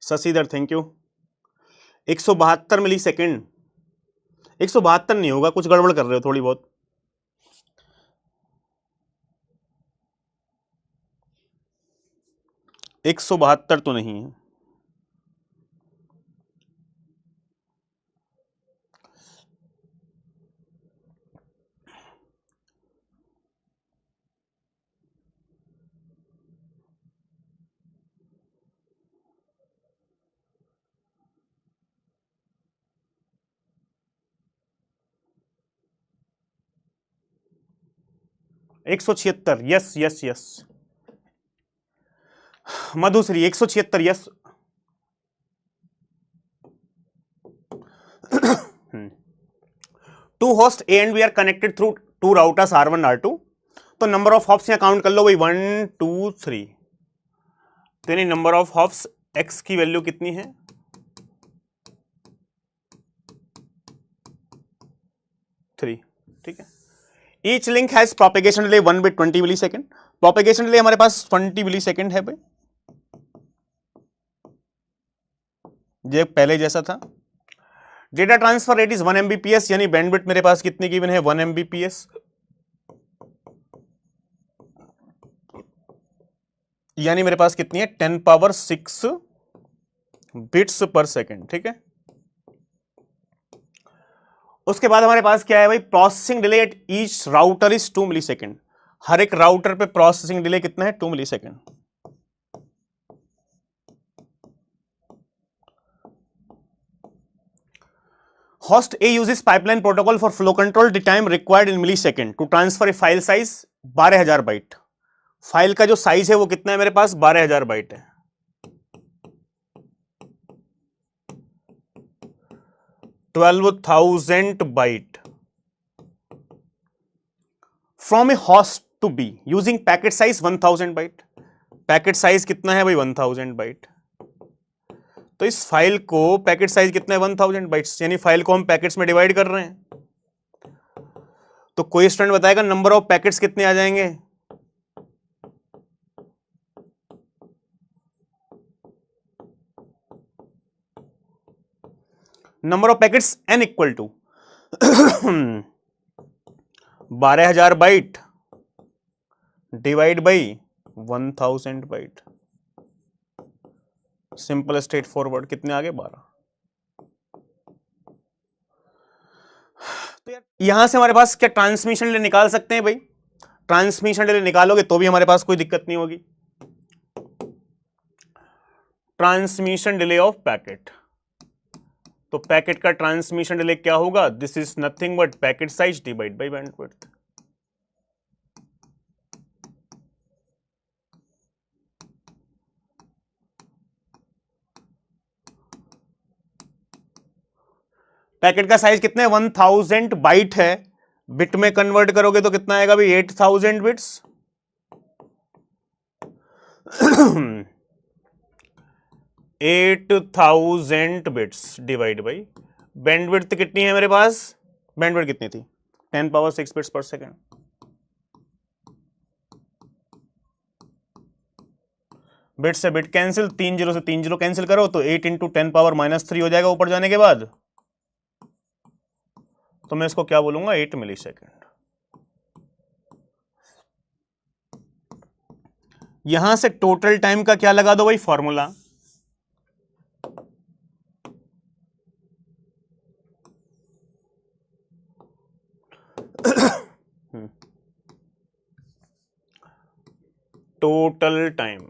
Shashidhar thank you. 172 millisecond, 172 नहीं होगा, कुछ गड़बड़ कर रहे हो थोड़ी बहुत। एक 172 तो नहीं है। एक 176, yes yes yes. Madhushree 176, yes. Two host A and B are connected through two routers R1 R2। तो नंबर ऑफ हॉप्स यहां काउंट कर लो भाई, 1 2 3। तो यानी नंबर ऑफ हॉप्स x की वैल्यू कितनी है? 3। ठीक है। Each link has propagation delay 1 bit 20 millisecond. Propagation delay हमारे पास 20 मिली सेकेंड है भाई, ये पहले जैसा था। Data transfer rate is 1 Mbps, यानी बैंडविड्थ मेरे पास कितनी गिवन है? 1 Mbps, यानी मेरे पास कितनी है? 10⁶ बिट्स पर सेकेंड। ठीक है। उसके बाद हमारे पास क्या है भाई? Processing delay at each router is 2 millisecond. हर एक राउटर पे प्रोसेसिंग डिले कितना है? 2 millisecond. Host A uses pipeline protocol for flow control. The time required in millisecond to transfer a file size 12,000 byte. File का जो size है वो कितना है मेरे पास? 12,000 बाइट है। $12,000 byte from A host to B using packet size 1,000 byte. Packet size कितना है भाई? 1,000 बाइट। तो इस फाइल को पैकेट साइज कितना है? 1,000 बाइट्स, यानी फाइल को हम पैकेट्स में डिवाइड कर रहे हैं। तो कोई स्टूडेंट बताएगा नंबर ऑफ पैकेट्स कितने आ जाएंगे? Number of packets n equal to 12,000 byte divide by 1,000 byte. Simple straightforward. कितने आगे? 12। तो यहां से हमारे पास क्या ट्रांसमिशन डिले निकाल सकते हैं भाई? ट्रांसमिशन डिले निकालोगे तो भी हमारे पास कोई दिक्कत नहीं होगी। ट्रांसमिशन डिले ऑफ पैकेट, तो पैकेट का ट्रांसमिशन डिले क्या होगा? This is nothing but packet size divide by bandwidth. Packet का साइज कितना है? 1,000 बाइट है। बिट में कन्वर्ट करोगे तो कितना आएगा भाई? 8,000 bits. 8,000 bits divide by bandwidth कितनी है मेरे पास? बैंडविड्थ कितनी थी? 10⁶ बिट्स पर सेकेंड। बिट से बिट कैंसिल, 3 0 से 3 0 कैंसिल करो तो 8 इंटू 10⁻³ हो जाएगा ऊपर जाने के बाद। तो मैं इसको क्या बोलूंगा? 8 मिली सेकेंड। यहां से टोटल टाइम का क्या लगा दो भाई? Formula. Total time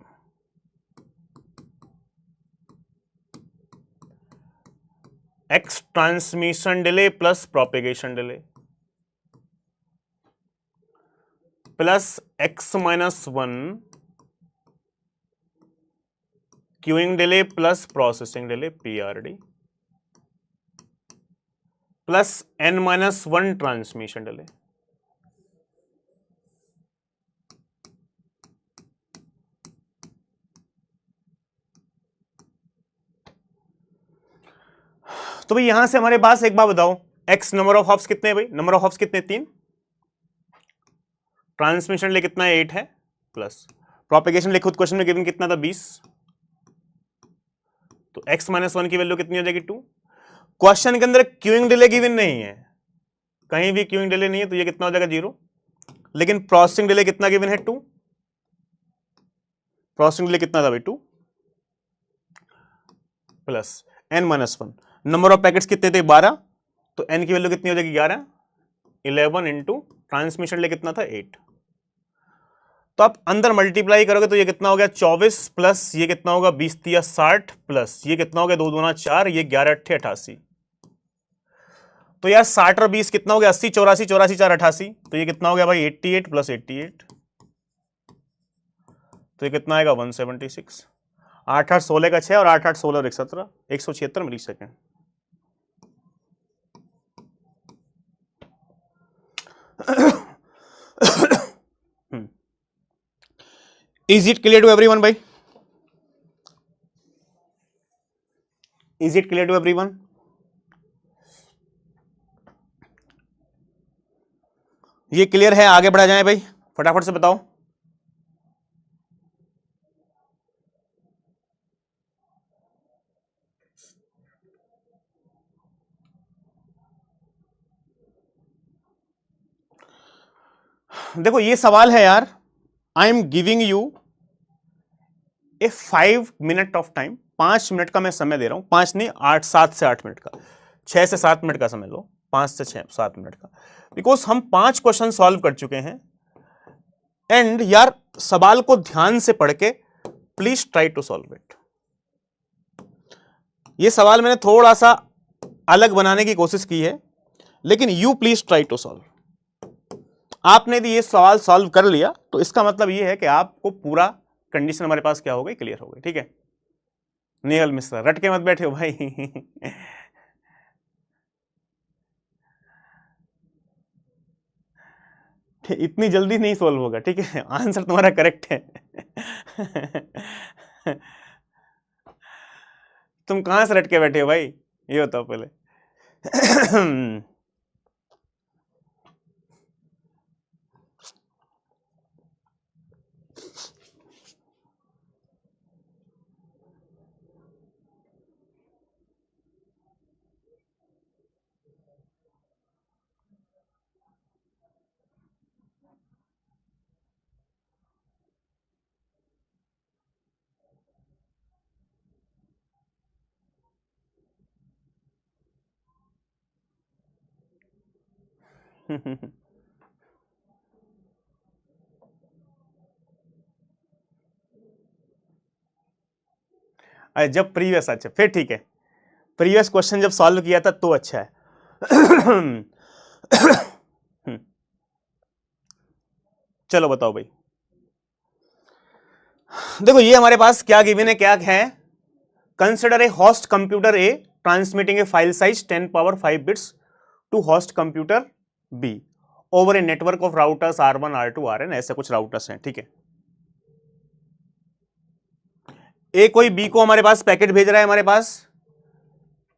x transmission delay plus propagation delay plus x-1 queuing delay plus processing delay PRD plus n-1 transmission delay. तो भाई यहां से हमारे पास एक बात बताओ, x नंबर ऑफ हॉप्स कितने हैं भाई? नंबर ऑफ हॉप्स कितने? 3। ट्रांसमिशन डिले कितना है? 8 है। प्लस प्रोपेगेशन डिले खुद क्वेश्चन में गिवन कितना था? 20। तो x-1 की वैल्यू कितनी हो जाएगी 2। क्वेश्चन के अंदर क्यूइंग डिले गिवन नहीं है, कहीं भी क्यूइंग डिले नहीं है, तो ये कितना हो जाएगा 0। लेकिन प्रोसेसिंग डिले कितना गिवन है 2, प्रोसेसिंग डिले कितना था भाई 2 plus n-1। Number of packets कितने थे 12, तो n की वैल्यू कितनी हो जाएगी 11, 11 इंटू ट्रांसमिशन डिले कितना था 8। तो आप अंदर मल्टीप्लाई करोगे तो ये कितना हो गया 24 प्लस ये कितना होगा 20 या 60 प्लस ये कितना हो गया 2 दूना 4, ये 11 अट्ठे 88। तो यार 60 और 20 कितना हो गया 80, 84, 84 4 88, तो ये कितना हो गया भाई 88 प्लस 88, तो ये कितना आएगा 176। 8 8 16 का 6 और 8 8 16 और 117, 176 मिली second. Is it clear to everyone भाई? Is it clear to everyone? ये क्लियर है, आगे बढ़ा जाए भाई, फटाफट से बताओ। देखो ये सवाल है यार, I am giving U A 5 minute of time, 5 minute का मैं समय दे रहा हूं, 5 नहीं 8 7 से 8 मिनट का, 6 से 7 मिनट का समय लो, 5 से 6 7 मिनट का, बिकॉज हम 5 क्वेश्चन सॉल्व कर चुके हैं। एंड यार सवाल को ध्यान से पढ़ के please try to solve it. ये सवाल मैंने थोड़ा सा अलग बनाने की कोशिश की है, लेकिन you please try to solve. आपने यदि ये सवाल सॉल्व कर लिया तो इसका मतलब ये है कि आपको पूरा कंडीशन हमारे पास क्या हो गई, क्लियर हो गई। ठीक है नेहल मिश्रा, रट के मत बैठे हो भाई। इतनी जल्दी नहीं सॉल्व होगा, ठीक है, आंसर तुम्हारा करेक्ट है। तुम कहां से रट के बैठे हो भाई, ये बताओ पहले। जब प्रीवियस, अच्छा फिर ठीक है, प्रीवियस क्वेश्चन जब सॉल्व किया था तो अच्छा है। चलो बताओ भाई, देखो ये हमारे पास क्या गिवन है, क्या है, consider a host computer A transmitting a file size 10 power 5 bits to host computer B over a network of routers R1 R2 Rn, ऐसे कुछ राउटर्स हैं। ठीक है, ए कोई बी को हमारे पास पैकेट भेज रहा है, हमारे पास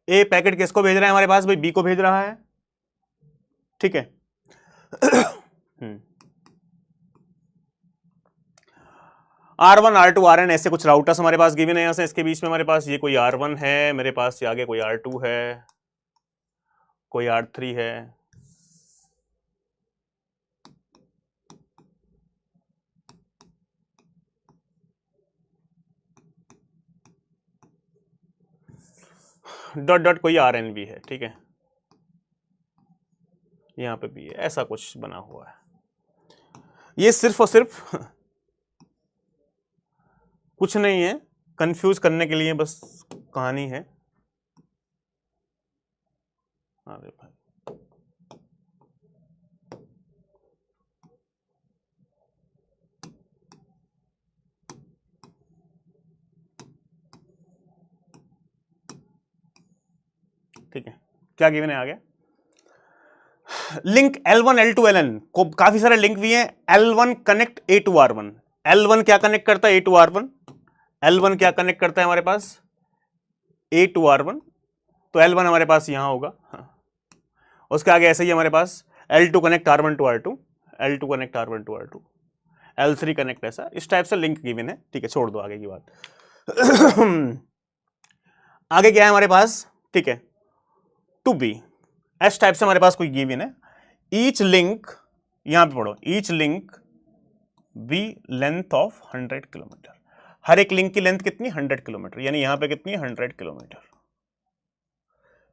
ए पैकेट किसको भेज रहा है, हमारे पास भाई बी को भेज रहा है। ठीक है, R1 R2 Rn ऐसे कुछ राउटर्स हमारे पास गिवन है। यहां से इसके बीच में हमारे पास ये कोई R1 है, मेरे पास ये आगे कोई R2 है, कोई R3 है। डॉट डॉट कोई Rn भी है। ठीक है, यहां पे भी है, ऐसा कुछ बना हुआ है। ये सिर्फ और सिर्फ कुछ नहीं है, कंफ्यूज करने के लिए बस कहानी है। अरे भाई ठीक है, क्या गिवन है, आ गया लिंक L1 L2 Ln को, काफी सारे लिंक भी हैं। L1 connect A to R1, L1 क्या कनेक्ट करता है A to R1, L1 क्या कनेक्ट करता है हमारे पास A to R1, तो L1 हमारे पास यहां होगा। हाँ। उसके आगे ऐसे ही हमारे पास L2 connect R1 to R2, L2 connect R1 to R2, L3 connect, ऐसा इस टाइप से लिंक गिवन है। ठीक है, छोड़ दो आगे की बात। आगे क्या है हमारे पास, ठीक है, टू बी एस टाइप से हमारे पास कोई गिवन है, ईच लिंक, यहां पे पढ़ो, each link be length of 100 kilometre, हर एक लिंक की लेंथ कितनी, 100 किलोमीटर, यानी यहां पे कितनी, 100 किलोमीटर,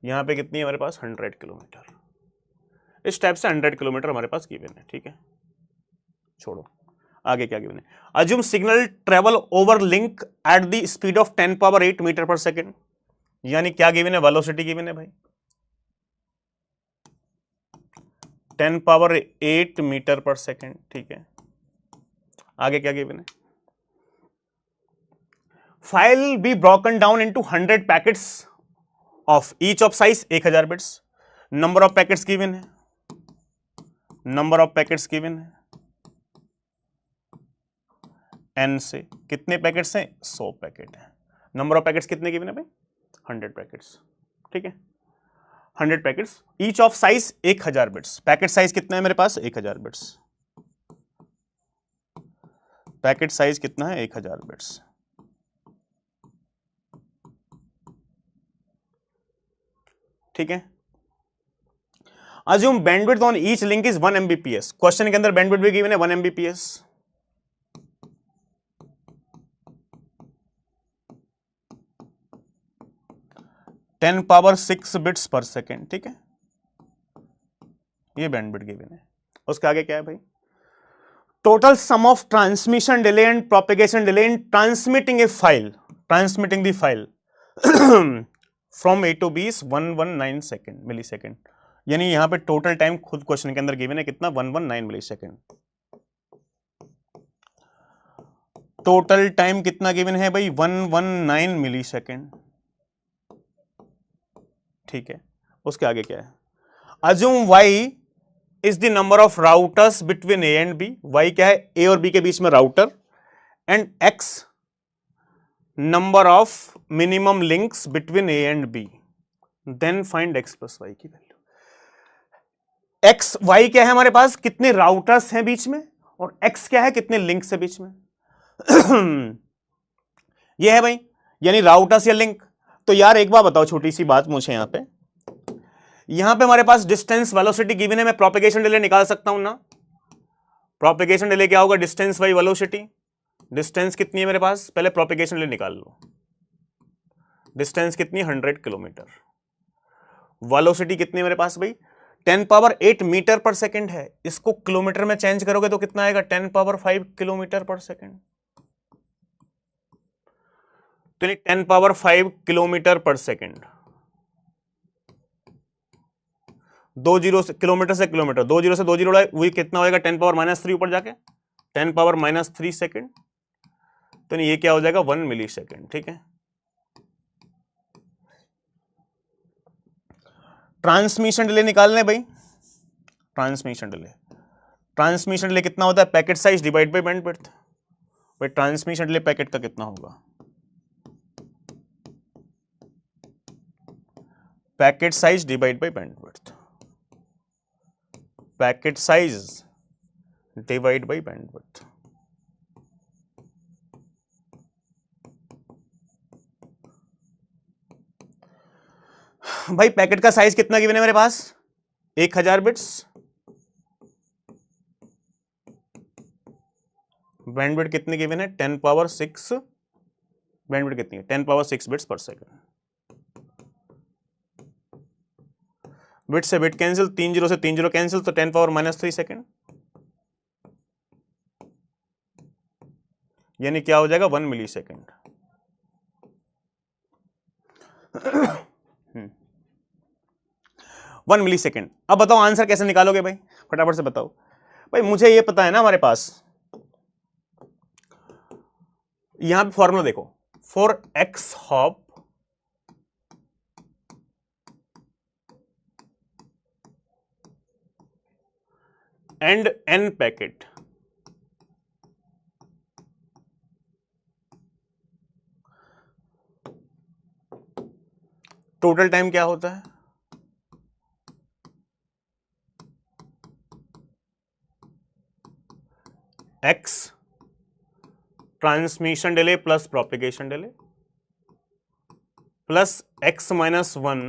यहां पे कितनी है हमारे पास, 100 किलोमीटर, इस टाइप से 100 किलोमीटर हमारे पास गिवन है, ठीक है, छोड़ो, आगे क्या गिवन है, assume signal travel over link at the speed of 10 power 8 metre per second, यानी क्या गिवन है, वेलोसिटी गिवन है भाई, 10 पावर 8 मीटर पर सेकेंड, ठीक है, आगे क्या गिवन है, file be broken down into 100 packets of each of size 1000 bits, number of packets given है, नंबर ऑफ पैकेट्स गिवन है एन से, कितने पैकेट्स हैं, 100 पैकेट है, नंबर ऑफ पैकेट्स कितने गिवन है भाई, 100 पैकेट्स, ठीक है, 100 packets, each of size 1000 bits, packet size कितना है मेरे पास, 1000 बिट्स, पैकेट साइज कितना है, 1000 बिट्स, ठीक है, assume bandwidth on each link is 1 Mbps, question के अंदर बैंडविड्थ भी गिवन है 1 Mbps, ten power 6 bits per second, ठीक है, ये बैंडविड्थ गिवन है, उसके आगे क्या है भाई, total sum of transmission delay and propagation delay in transmitting a file, transmitting the file from A to B is 119 second, millisecond, यानी यहां पे टोटल टाइम खुद क्वेश्चन के अंदर गिवन है कितना, 119 मिली सेकेंड, टोटल टाइम कितना गिवन है भाई, 119 मिली सेकेंड, ठीक है, उसके आगे क्या है, assume Y is the number of routers between A and B, Y क्या है, ए और बी के बीच में router, and X number of minimum links between A and B, then find X plus Y की वैल्यू, एक्स वाई क्या है हमारे पास, कितने राउटर्स हैं बीच में, और एक्स क्या है, कितने लिंक्स है बीच में ये है भाई, यानी राउटर्स या लिंक, तो यार एक बार बताओ, छोटी सी बात मुझे यहां पे हमारे पास डिस्टेंस वेलोसिटी गिवन है, मैं प्रोपेगेशन डिले निकाल सकता हूं ना, प्रोपेगेशन डिले क्या होगा, डिस्टेंस बाई वेलोसिटी, डिस्टेंस कितनी है मेरे पास, पहले प्रोपेगेशन डिले निकाल लो, डिस्टेंस कितनी, 100 किलोमीटर, वेलोसिटी कितनी है मेरे पास भाई, 10 पावर 8 मीटर पर सेकेंड है, इसको किलोमीटर में चेंज करोगे तो कितना आएगा, 10 पावर 5 किलोमीटर पर सेकेंड, तो 10 पावर 5 किलोमीटर पर सेकेंड, 2 जीरो से किलोमीटर से किलोमीटर, 2 जीरो से 2 जीरो वही कितना होगा, 10 पावर -3 ऊपर जाके 10 पावर -3 सेकेंड, तो ये क्या हो जाएगा, 1 मिली सेकेंड, ठीक है, ट्रांसमिशन डिले निकालने भाई, ट्रांसमिशन डिले, ट्रांसमिशन डिले कितना होता है, packet size divide by bandwidth, भाई ट्रांसमिशन डिले पैकेट का कितना होगा, packet size divide by bandwidth, packet size divide by bandwidth, भाई पैकेट का साइज कितना गिवन है मेरे पास, 1000 बिट्स, बैंडविड्थ कितनी गिवन है, 10 पावर 6, बैंडविड्थ कितनी है, 10 power 6 bits per second, bit से बिट कैंसिल, 3 जीरो से 3 जीरो कैंसिल, तो 10 पावर -3 सेकेंड, यानी क्या हो जाएगा, 1 मिली सेकेंड, 1 मिली सेकेंड। अब बताओ आंसर कैसे निकालोगे भाई, फटाफट से बताओ भाई, मुझे ये पता है ना हमारे पास, यहां पे फॉर्मूला देखो, for X hop and n packet, total time क्या होता है, x transmission delay plus propagation delay plus x minus 1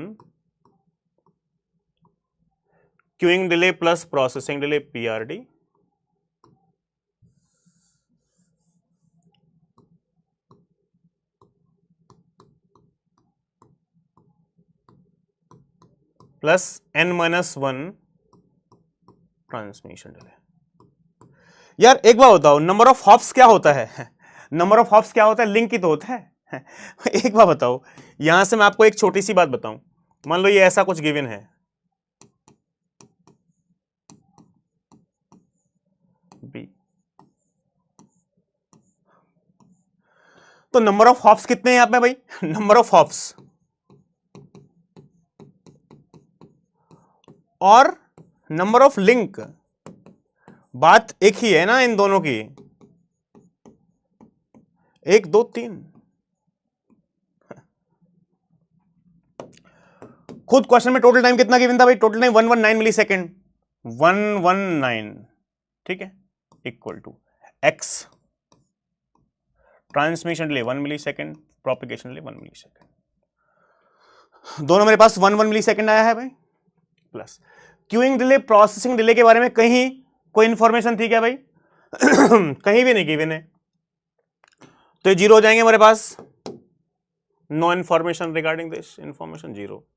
queuing delay plus processing delay PRD plus n minus 1 transmission delay. यार एक बार बताओ, नंबर ऑफ हॉप्स क्या होता है? Number of hops क्या होता है? लिंक ही तो होता है। एक बार बताओ, यहां से मैं आपको एक छोटी सी बात बताऊं, मान लो ये ऐसा कुछ गिवन है, बी, तो नंबर ऑफ हॉप्स कितने हैं यहां पे भाई? नंबर ऑफ हॉप्स और नंबर ऑफ लिंक, बात एक ही है ना इन दोनों की, 1 2 3। खुद क्वेश्चन में टोटल टाइम कितना गिवन था भाई? टोटल टाइम 119 मिली सेकेंड, 119, ठीक है, equal to X transmission delay 1 millisecond, propagation delay 1 millisecond, दोनों मेरे पास 1 1 मिली सेकेंड आया है भाई, plus queuing delay processing delay के बारे में कहीं कोई इंफॉर्मेशन थी क्या भाई? कहीं भी नहीं गिवन है, तो ये जीरो हो जाएंगे हमारे पास, no information regarding this, information zero,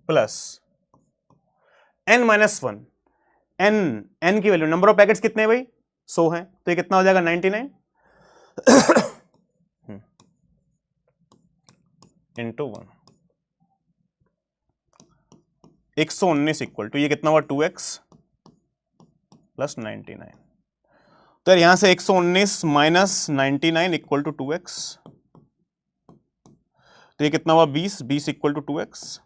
plus n minus 1, n की वैल्यू, नंबर ऑफ पैकेट्स कितने हैं भाई? 100 हैं, तो ये कितना हो जाएगा? 99 इंटू 1, 119 इक्वल टू ये कितना हुआ? 2x plus 99। तो यार यहां से 119 माइनस 99 इक्वल टू 2x, तो ये कितना हुआ? 20, 20 इक्वल टू 2x,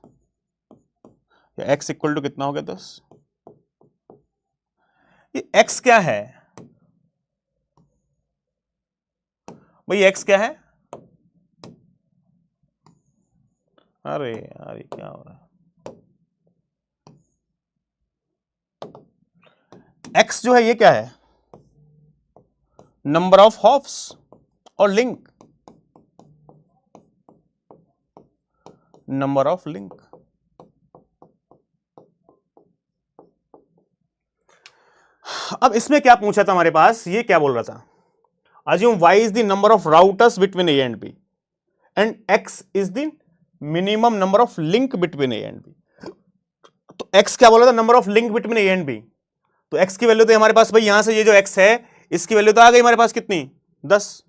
या x इक्वल टू कितना हो गया? 10। ये x क्या है भाई? x क्या है? अरे यार ये क्या हो रहा है? x जो है ये क्या है? नंबर ऑफ हॉप्स और लिंक, नंबर ऑफ लिंक। अब इसमें क्या पूछा था हमारे पास? ये क्या बोल रहा था? assume y is the number of routers between a and b and x is the minimum number of link between a and b। तो x क्या बोला था? Number of link between a and b। तो x की value तो हमारे पास भाई, यहां से ये जो x है इसकी वैल्यू तो आ गई हमारे पास कितनी? 10।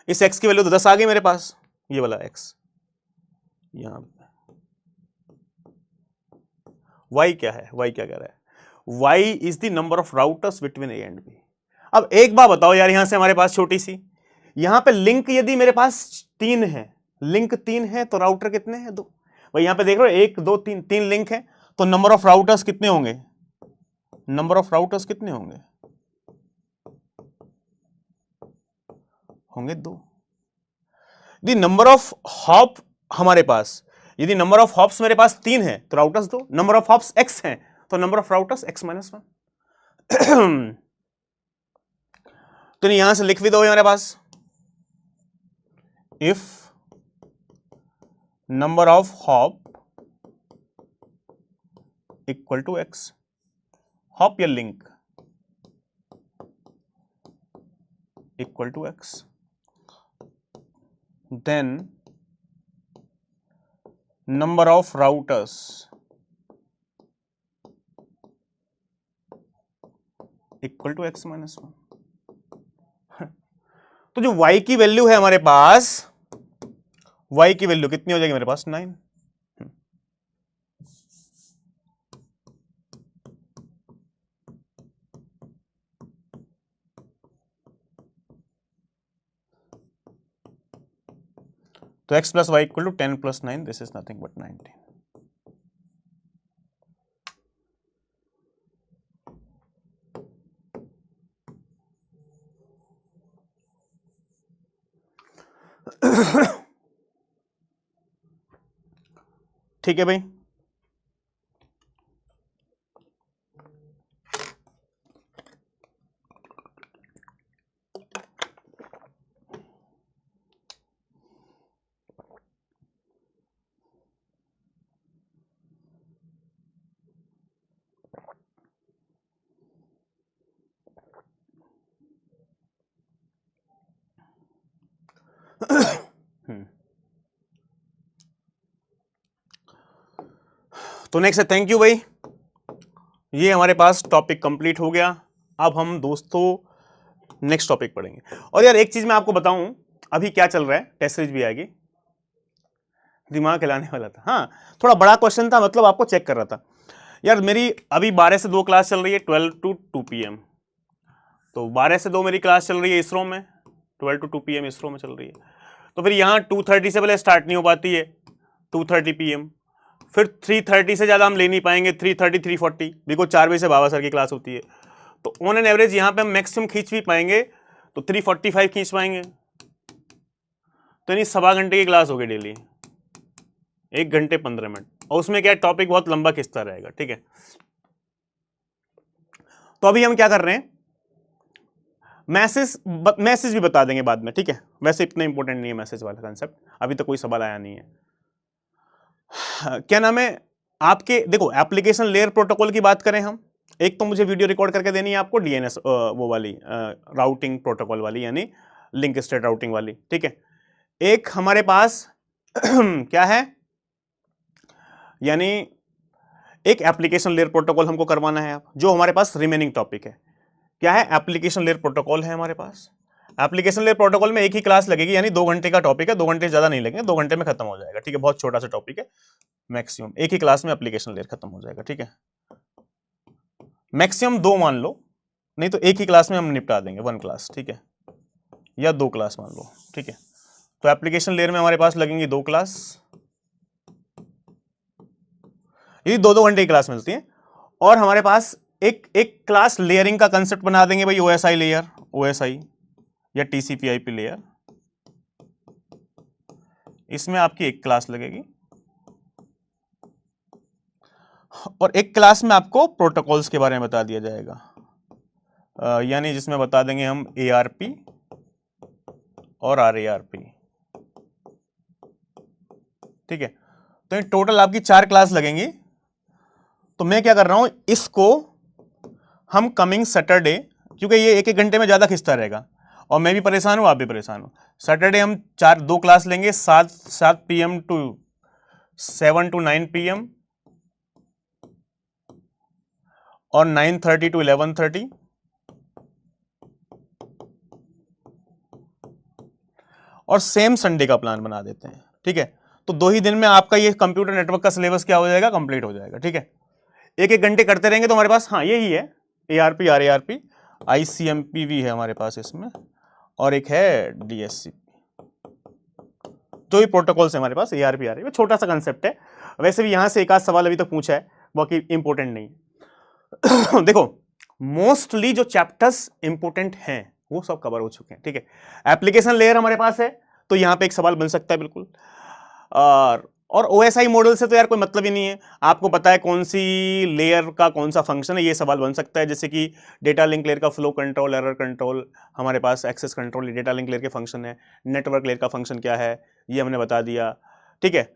इस x की वैल्यू तो 10 आ गई मेरे पास, ये वाला x। यहां y क्या है? y क्या कह रहा है? y is the number of routers between a and b। अब एक बात बताओ यार, यहां से हमारे पास छोटी सी, यहां पे लिंक यदि मेरे पास 3 है, लिंक 3 है, तो राउटर कितने हैं? 2। भाई यहां पे देख रहे हो 1 2 3, 3 लिंक है, तो नंबर ऑफ राउटर्स कितने होंगे? नंबर ऑफ राउटर्स कितने होंगे? होंगे 2। यदि नंबर ऑफ हॉप हमारे पास, यदि नंबर ऑफ हॉप्स मेरे पास 3 है तो routers 2, number of hops x है तो number of routers x minus 1। तो यहां से लिख भी दो हमारे पास, if number of hop equal to x, hop या link equal to x, then number of routers equal to x minus 1। तो जो y की वैल्यू है हमारे पास, y की वैल्यू कितनी हो जाएगी मेरे पास? 9। तो x plus Y equal to 10 plus 9, this is nothing but 19। ठीक है भाई, तो नेक्स्ट है, थैंक यू भाई, ये हमारे पास टॉपिक कंप्लीट हो गया। अब हम दोस्तों नेक्स्ट टॉपिक पढ़ेंगे। और यार एक चीज मैं आपको बताऊं, अभी क्या चल रहा है, टेस्ट सीरीज भी आएगी, दिमाग हिलाने वाला था। हाँ, थोड़ा बड़ा क्वेश्चन था, मतलब आपको चेक कर रहा था यार। मेरी अभी 12 से 2 क्लास चल रही है, 12 to 2 PM। तो 12 से 2 मेरी क्लास चल रही है इसरो में, 12 to 2 PM इसरो में चल रही है। तो फिर यहाँ 2:30 से पहले स्टार्ट नहीं हो पाती है, 2:30 PM। फिर 3:30 से ज़्यादा हम ले नहीं पाएंगे, 3:30 3:40, बिकॉज 4 बजे से बाबा सर की क्लास होती है। तो ऑन एन एवरेज यहाँ पे हम मैक्सिमम खींच भी पाएंगे तो 3:45 खींच पाएंगे। तो यानी 1.25 घंटे की क्लास होगी डेली, 1 घंटे 15 मिनट, और उसमें क्या टॉपिक बहुत लंबा खिंचता रहेगा, ठीक है। तो अभी हम क्या कर रहे हैं, मैसेज भी बता देंगे बाद में, ठीक है। वैसे इतना इंपॉर्टेंट नहीं है मैसेज वाला कंसेप्ट, अभी तक कोई सवाल आया नहीं है। क्या नाम है आपके, देखो एप्लीकेशन लेयर प्रोटोकॉल की बात करें हम, एक तो मुझे वीडियो रिकॉर्ड करके देनी है आपको डीएनएस वो वाली राउटिंग प्रोटोकॉल वाली, यानी लिंक स्टेट राउटिंग वाली, ठीक है। एक हमारे पास क्या है, यानी एक एप्लीकेशन लेयर प्रोटोकॉल हमको करवाना है, जो हमारे पास रिमेनिंग टॉपिक है। क्या है, एप्लीकेशन लेयर प्रोटोकॉल है हमारे पास। एप्लीकेशन लेयर प्रोटोकॉल में एक ही क्लास लगेगी, यानी 2 घंटे का टॉपिक है, 2 घंटे ज्यादा नहीं लगेंगे, 2 घंटे में खत्म हो जाएगा, ठीक है। बहुत छोटा सा टॉपिक है, मैक्सिमम एक ही क्लास में एप्लीकेशन लेयर खत्म हो जाएगा, ठीक है। मैक्सिमम 2 मान लो, नहीं तो एक ही क्लास में हम निपटा देंगे, 1 क्लास, ठीक है, या 2 क्लास मान लो, ठीक है। तो एप्लीकेशन लेयर में हमारे पास लगेंगी 2 क्लास, ये 2-2 घंटे की क्लास मिलती है। और हमारे पास एक क्लास लेयरिंग का कंसेप्ट बना देंगे भाई, ओएसआई लेयर, ओएसआई या टीसीपी/आईपी लेयर, इसमें आपकी एक क्लास लगेगी। और एक क्लास में आपको प्रोटोकॉल्स के बारे में बता दिया जाएगा, यानी जिसमें बता देंगे हम ARP और RARP, ठीक है। तो ये टोटल आपकी 4 क्लास लगेंगी। तो मैं क्या कर रहा हूं, इसको हम कमिंग सैटरडे, क्योंकि ये 1-1 घंटे में ज्यादा खिंचता रहेगा और मैं भी परेशान हूं, आप भी परेशान हो, सैटरडे हम 2 क्लास लेंगे, 7 PM to 7 to 9 PM और 9:30 to 11:30, और सेम संडे का प्लान बना देते हैं, ठीक है। तो 2 ही दिन में आपका ये कंप्यूटर नेटवर्क का सिलेबस क्या हो जाएगा, कंप्लीट हो जाएगा, ठीक है। 1-1 घंटे करते रहेंगे तो हमारे पास, हाँ यही है, ARP RARP ICMP भी है हमारे पास इसमें, और एक है DSC, जो भी प्रोटोकॉल्स है हमारे पास ARP RARP, छोटा सा कंसेप्ट है। वैसे भी यहां से एक आध सवाल अभी तक पूछा है, बाकी इंपॉर्टेंट नहीं। देखो मोस्टली जो चैप्टर्स इंपॉर्टेंट हैं वो सब कवर हो चुके हैं, ठीक है। एप्लीकेशन लेयर हमारे पास है, तो यहां पे एक सवाल बन सकता है बिल्कुल। और OSI मॉडल से तो यार कोई मतलब ही नहीं है, आपको पता है कौन सी लेयर का कौन सा फंक्शन है, ये सवाल बन सकता है। जैसे कि डेटा लिंक लेयर का फ्लो कंट्रोल, एरर कंट्रोल, हमारे पास access control, data link layer के फंक्शन है। नेटवर्क लेयर का फंक्शन क्या है, ये हमने बता दिया, ठीक है।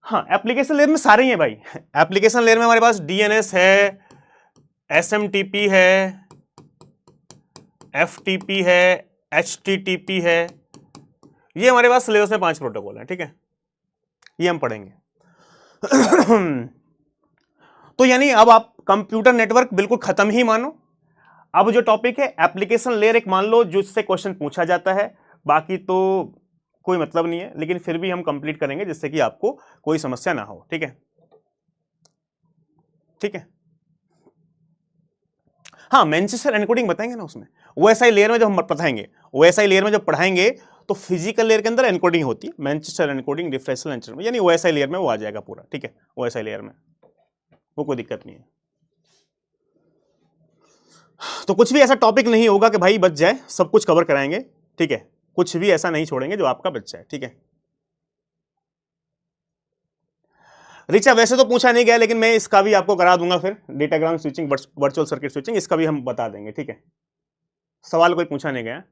हाँ, एप्लीकेशन लेयर में सारे ही है भाई। एप्लीकेशन लेयर में हमारे पास DNS है, SMTP है, FTP है, HTTP है, ये हमारे पास सिलेबस में 5 प्रोटोकॉल है, ठीक है, ये हम पढ़ेंगे। तो यानी अब आप कंप्यूटर नेटवर्क बिल्कुल खत्म ही मानो। अब जो टॉपिक है एप्लीकेशन लेयर एक मान लो जिससे क्वेश्चन पूछा जाता है, बाकी तो कोई मतलब नहीं है, लेकिन फिर भी हम कंप्लीट करेंगे जिससे कि आपको कोई समस्या ना हो, ठीक है, ठीक है। हाँ, मैनचेस्टर एनकोडिंग बताएंगे ना उसमें, OSI लेयर में जब हम पढ़ाएंगे, OSI लेयर में जब पढ़ाएंगे तो फिजिकल लेयर के अंदर एनकोडिंग होती है, मैनचेस्टर एनकोडिंग डिफरेंशियल एनकोडिंग, यानी OSI लेयर में वो आ जाएगा पूरा, ठीक है। OSI लेयर में वो कोई दिक्कत नहीं है। तो कुछ भी ऐसा टॉपिक नहीं होगा कि भाई बच जाए, सब कुछ कवर कराएंगे, ठीक है। कुछ भी ऐसा नहीं छोड़ेंगे जो आपका बच जाए, ठीक है। रिचा वैसे तो पूछा नहीं गया, लेकिन मैं इसका भी आपको करा दूंगा फिर, datagram switching, virtual circuit switching, इसका भी हम बता देंगे, ठीक है। सवाल कोई पूछा नहीं गया।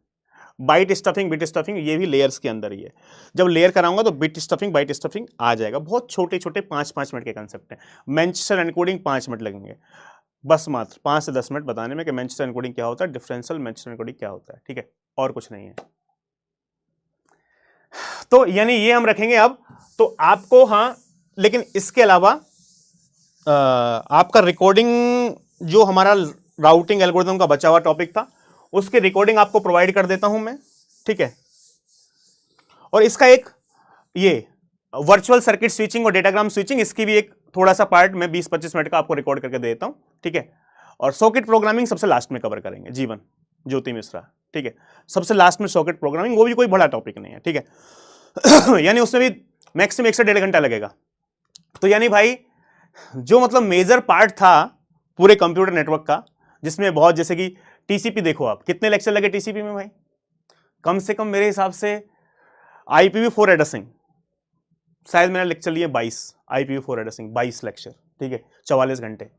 बाइट स्टफिंग, बिट स्टफिंग, ये भी लेयर्स के अंदर ही है। जब लेयर कराऊंगा तो बिट स्टफिंग, बाइट स्टफिंग आ जाएगा। बहुत छोटे छोटे 5-5 मिनट के कंसेप्ट हैं। मैनचेस्टर एनकोडिंग 5 मिनट लगेंगे बस, मात्र 5 से 10 मिनट बताने में कि मैनचेस्टर एनकोडिंग क्या होता है, डिफरेंशियल मैनचेस्टर एनकोडिंग क्या होता है, ठीक है, और कुछ नहीं है। तो यानी ये हम रखेंगे अब। तो आपको, हाँ, लेकिन इसके अलावा आपका रिकॉर्डिंग, जो हमारा राउटिंग एल्गोरिथम का बचा हुआ टॉपिक था, उसकी रिकॉर्डिंग आपको प्रोवाइड कर देता हूं मैं, ठीक है। और इसका एक ये वर्चुअल सर्किट स्विचिंग और डेटाग्राम स्विचिंग, इसकी भी एक थोड़ा सा पार्ट मैं 20-25 मिनट का आपको रिकॉर्ड करके देता हूं, ठीक है। और सॉकेट प्रोग्रामिंग सबसे लास्ट में कवर करेंगे, जीवन ज्योति मिश्रा, ठीक है। सबसे लास्ट में सॉकेट प्रोग्रामिंग, वो भी कोई बड़ा टॉपिक नहीं है, ठीक है। यानी उसमें भी मैक्सिमम 1 से 1.5 घंटा लगेगा। तो यानी भाई जो मतलब मेजर पार्ट था पूरे कंप्यूटर नेटवर्क का, जिसमें बहुत, जैसे कि टीसीपी देखो आप, कितने लेक्चर लगे टीसीपी में भाई? कम से कम मेरे हिसाब से IPv4 एड्रेसिंग, शायद मैंने लेक्चर लिए 22, IPv4 एड्रेसिंग 22 लेक्चर, ठीक है, 44 घंटे।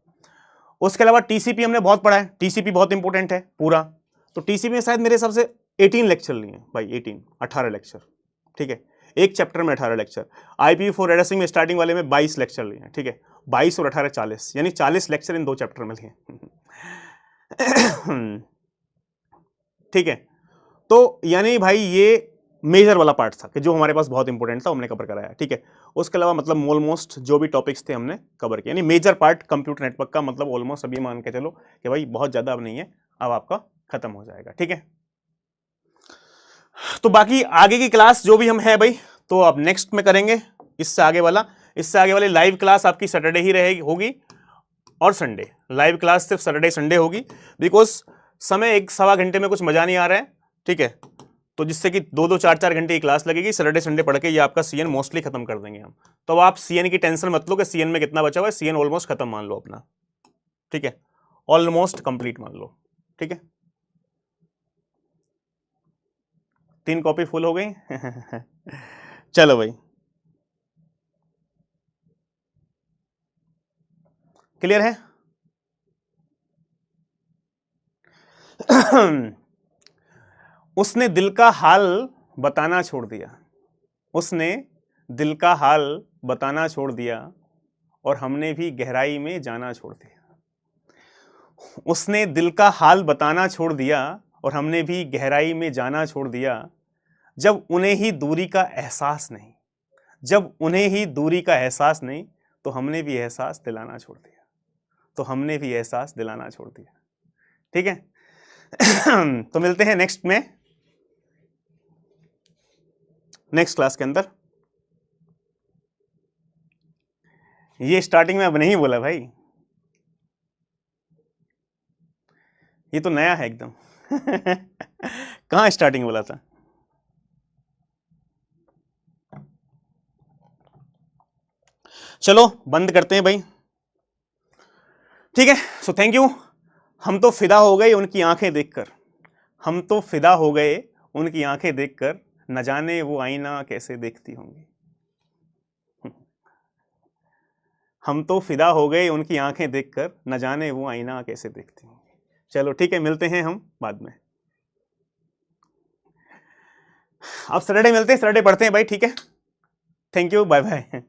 उसके अलावा टीसीपी हमने बहुत पढ़ा है, टीसीपी बहुत इंपॉर्टेंट है पूरा। तो टीसीपी में शायद मेरे हिसाब से 18 लेक्चर लिए हैं भाई, 18 लेक्चर, ठीक है, एक चैप्टर में 18 लेक्चर। IPv4 एड्रेसिंग में स्टार्टिंग वाले में 22 लेक्चर लिए हैं, ठीक है, 22 और 18 40, यानी 40 लेक्चर इन 2 चैप्टर में लिए। ठीक है, तो यानी भाई ये मेजर वाला पार्ट था कि जो हमारे पास बहुत इंपॉर्टेंट था, हमने कवर कराया, ठीक है। उसके अलावा मतलब ऑलमोस्ट जो भी टॉपिक्स थे हमने कवर किए, यानी मेजर पार्ट कंप्यूटर नेटवर्क का, मतलब ऑलमोस्ट अभी मान के चलो कि भाई बहुत ज्यादा अब नहीं है, अब आपका खत्म हो जाएगा, ठीक है। तो बाकी आगे की क्लास जो भी हम है भाई, तो अब नेक्स्ट में करेंगे इससे आगे वाली लाइव क्लास आपकी सैटरडे ही रहेगी, होगी, और संडे। लाइव क्लास सिर्फ सैटरडे संडे होगी, बिकॉज समय 1-1.25 घंटे में कुछ मजा नहीं आ रहा है, ठीक है। तो जिससे कि 2-2, 4-4 घंटे की क्लास लगेगी, सैटरडे संडे पढ़ के ये आपका सीएन मोस्टली खत्म कर देंगे हम। तो अब आप सीएन की टेंशन मत लो कि सीएन में कितना बचा हुआ है, सीएन ऑलमोस्ट खत्म मान लो अपना, ठीक है, ऑलमोस्ट कंप्लीट मान लो, ठीक है। 3 कॉपी फुल हो गई। चलो भाई, क्लियर है? उसने दिल का हाल बताना छोड़ दिया, उसने दिल का हाल बताना छोड़ दिया, और हमने भी गहराई में जाना छोड़ दिया। उसने दिल का हाल बताना छोड़ दिया, और हमने भी गहराई में जाना छोड़ दिया। जब उन्हें ही दूरी का एहसास नहीं, जब उन्हें ही दूरी का एहसास नहीं, तो हमने भी एहसास दिलाना छोड़ दिया, तो हमने भी एहसास दिलाना छोड़ दिया, ठीक है। तो मिलते हैं नेक्स्ट में, नेक्स्ट क्लास के अंदर। ये स्टार्टिंग में अब नहीं बोला भाई, ये तो नया है एकदम। कहां स्टार्टिंग बोला था? चलो बंद करते हैं भाई, ठीक है। So thank you. हम तो फिदा हो गए उनकी आंखें देखकर, हम तो फिदा हो गए उनकी आंखें देखकर, न जाने वो आईना कैसे देखती होंगी। हम तो फिदा हो गए उनकी आंखें देखकर, न जाने वो आईना कैसे देखती होंगी। चलो ठीक है, मिलते हैं हम बाद में। अब सैटरडे मिलते हैं, सैटरडे पढ़ते हैं भाई, ठीक है। Thank you, bye bye.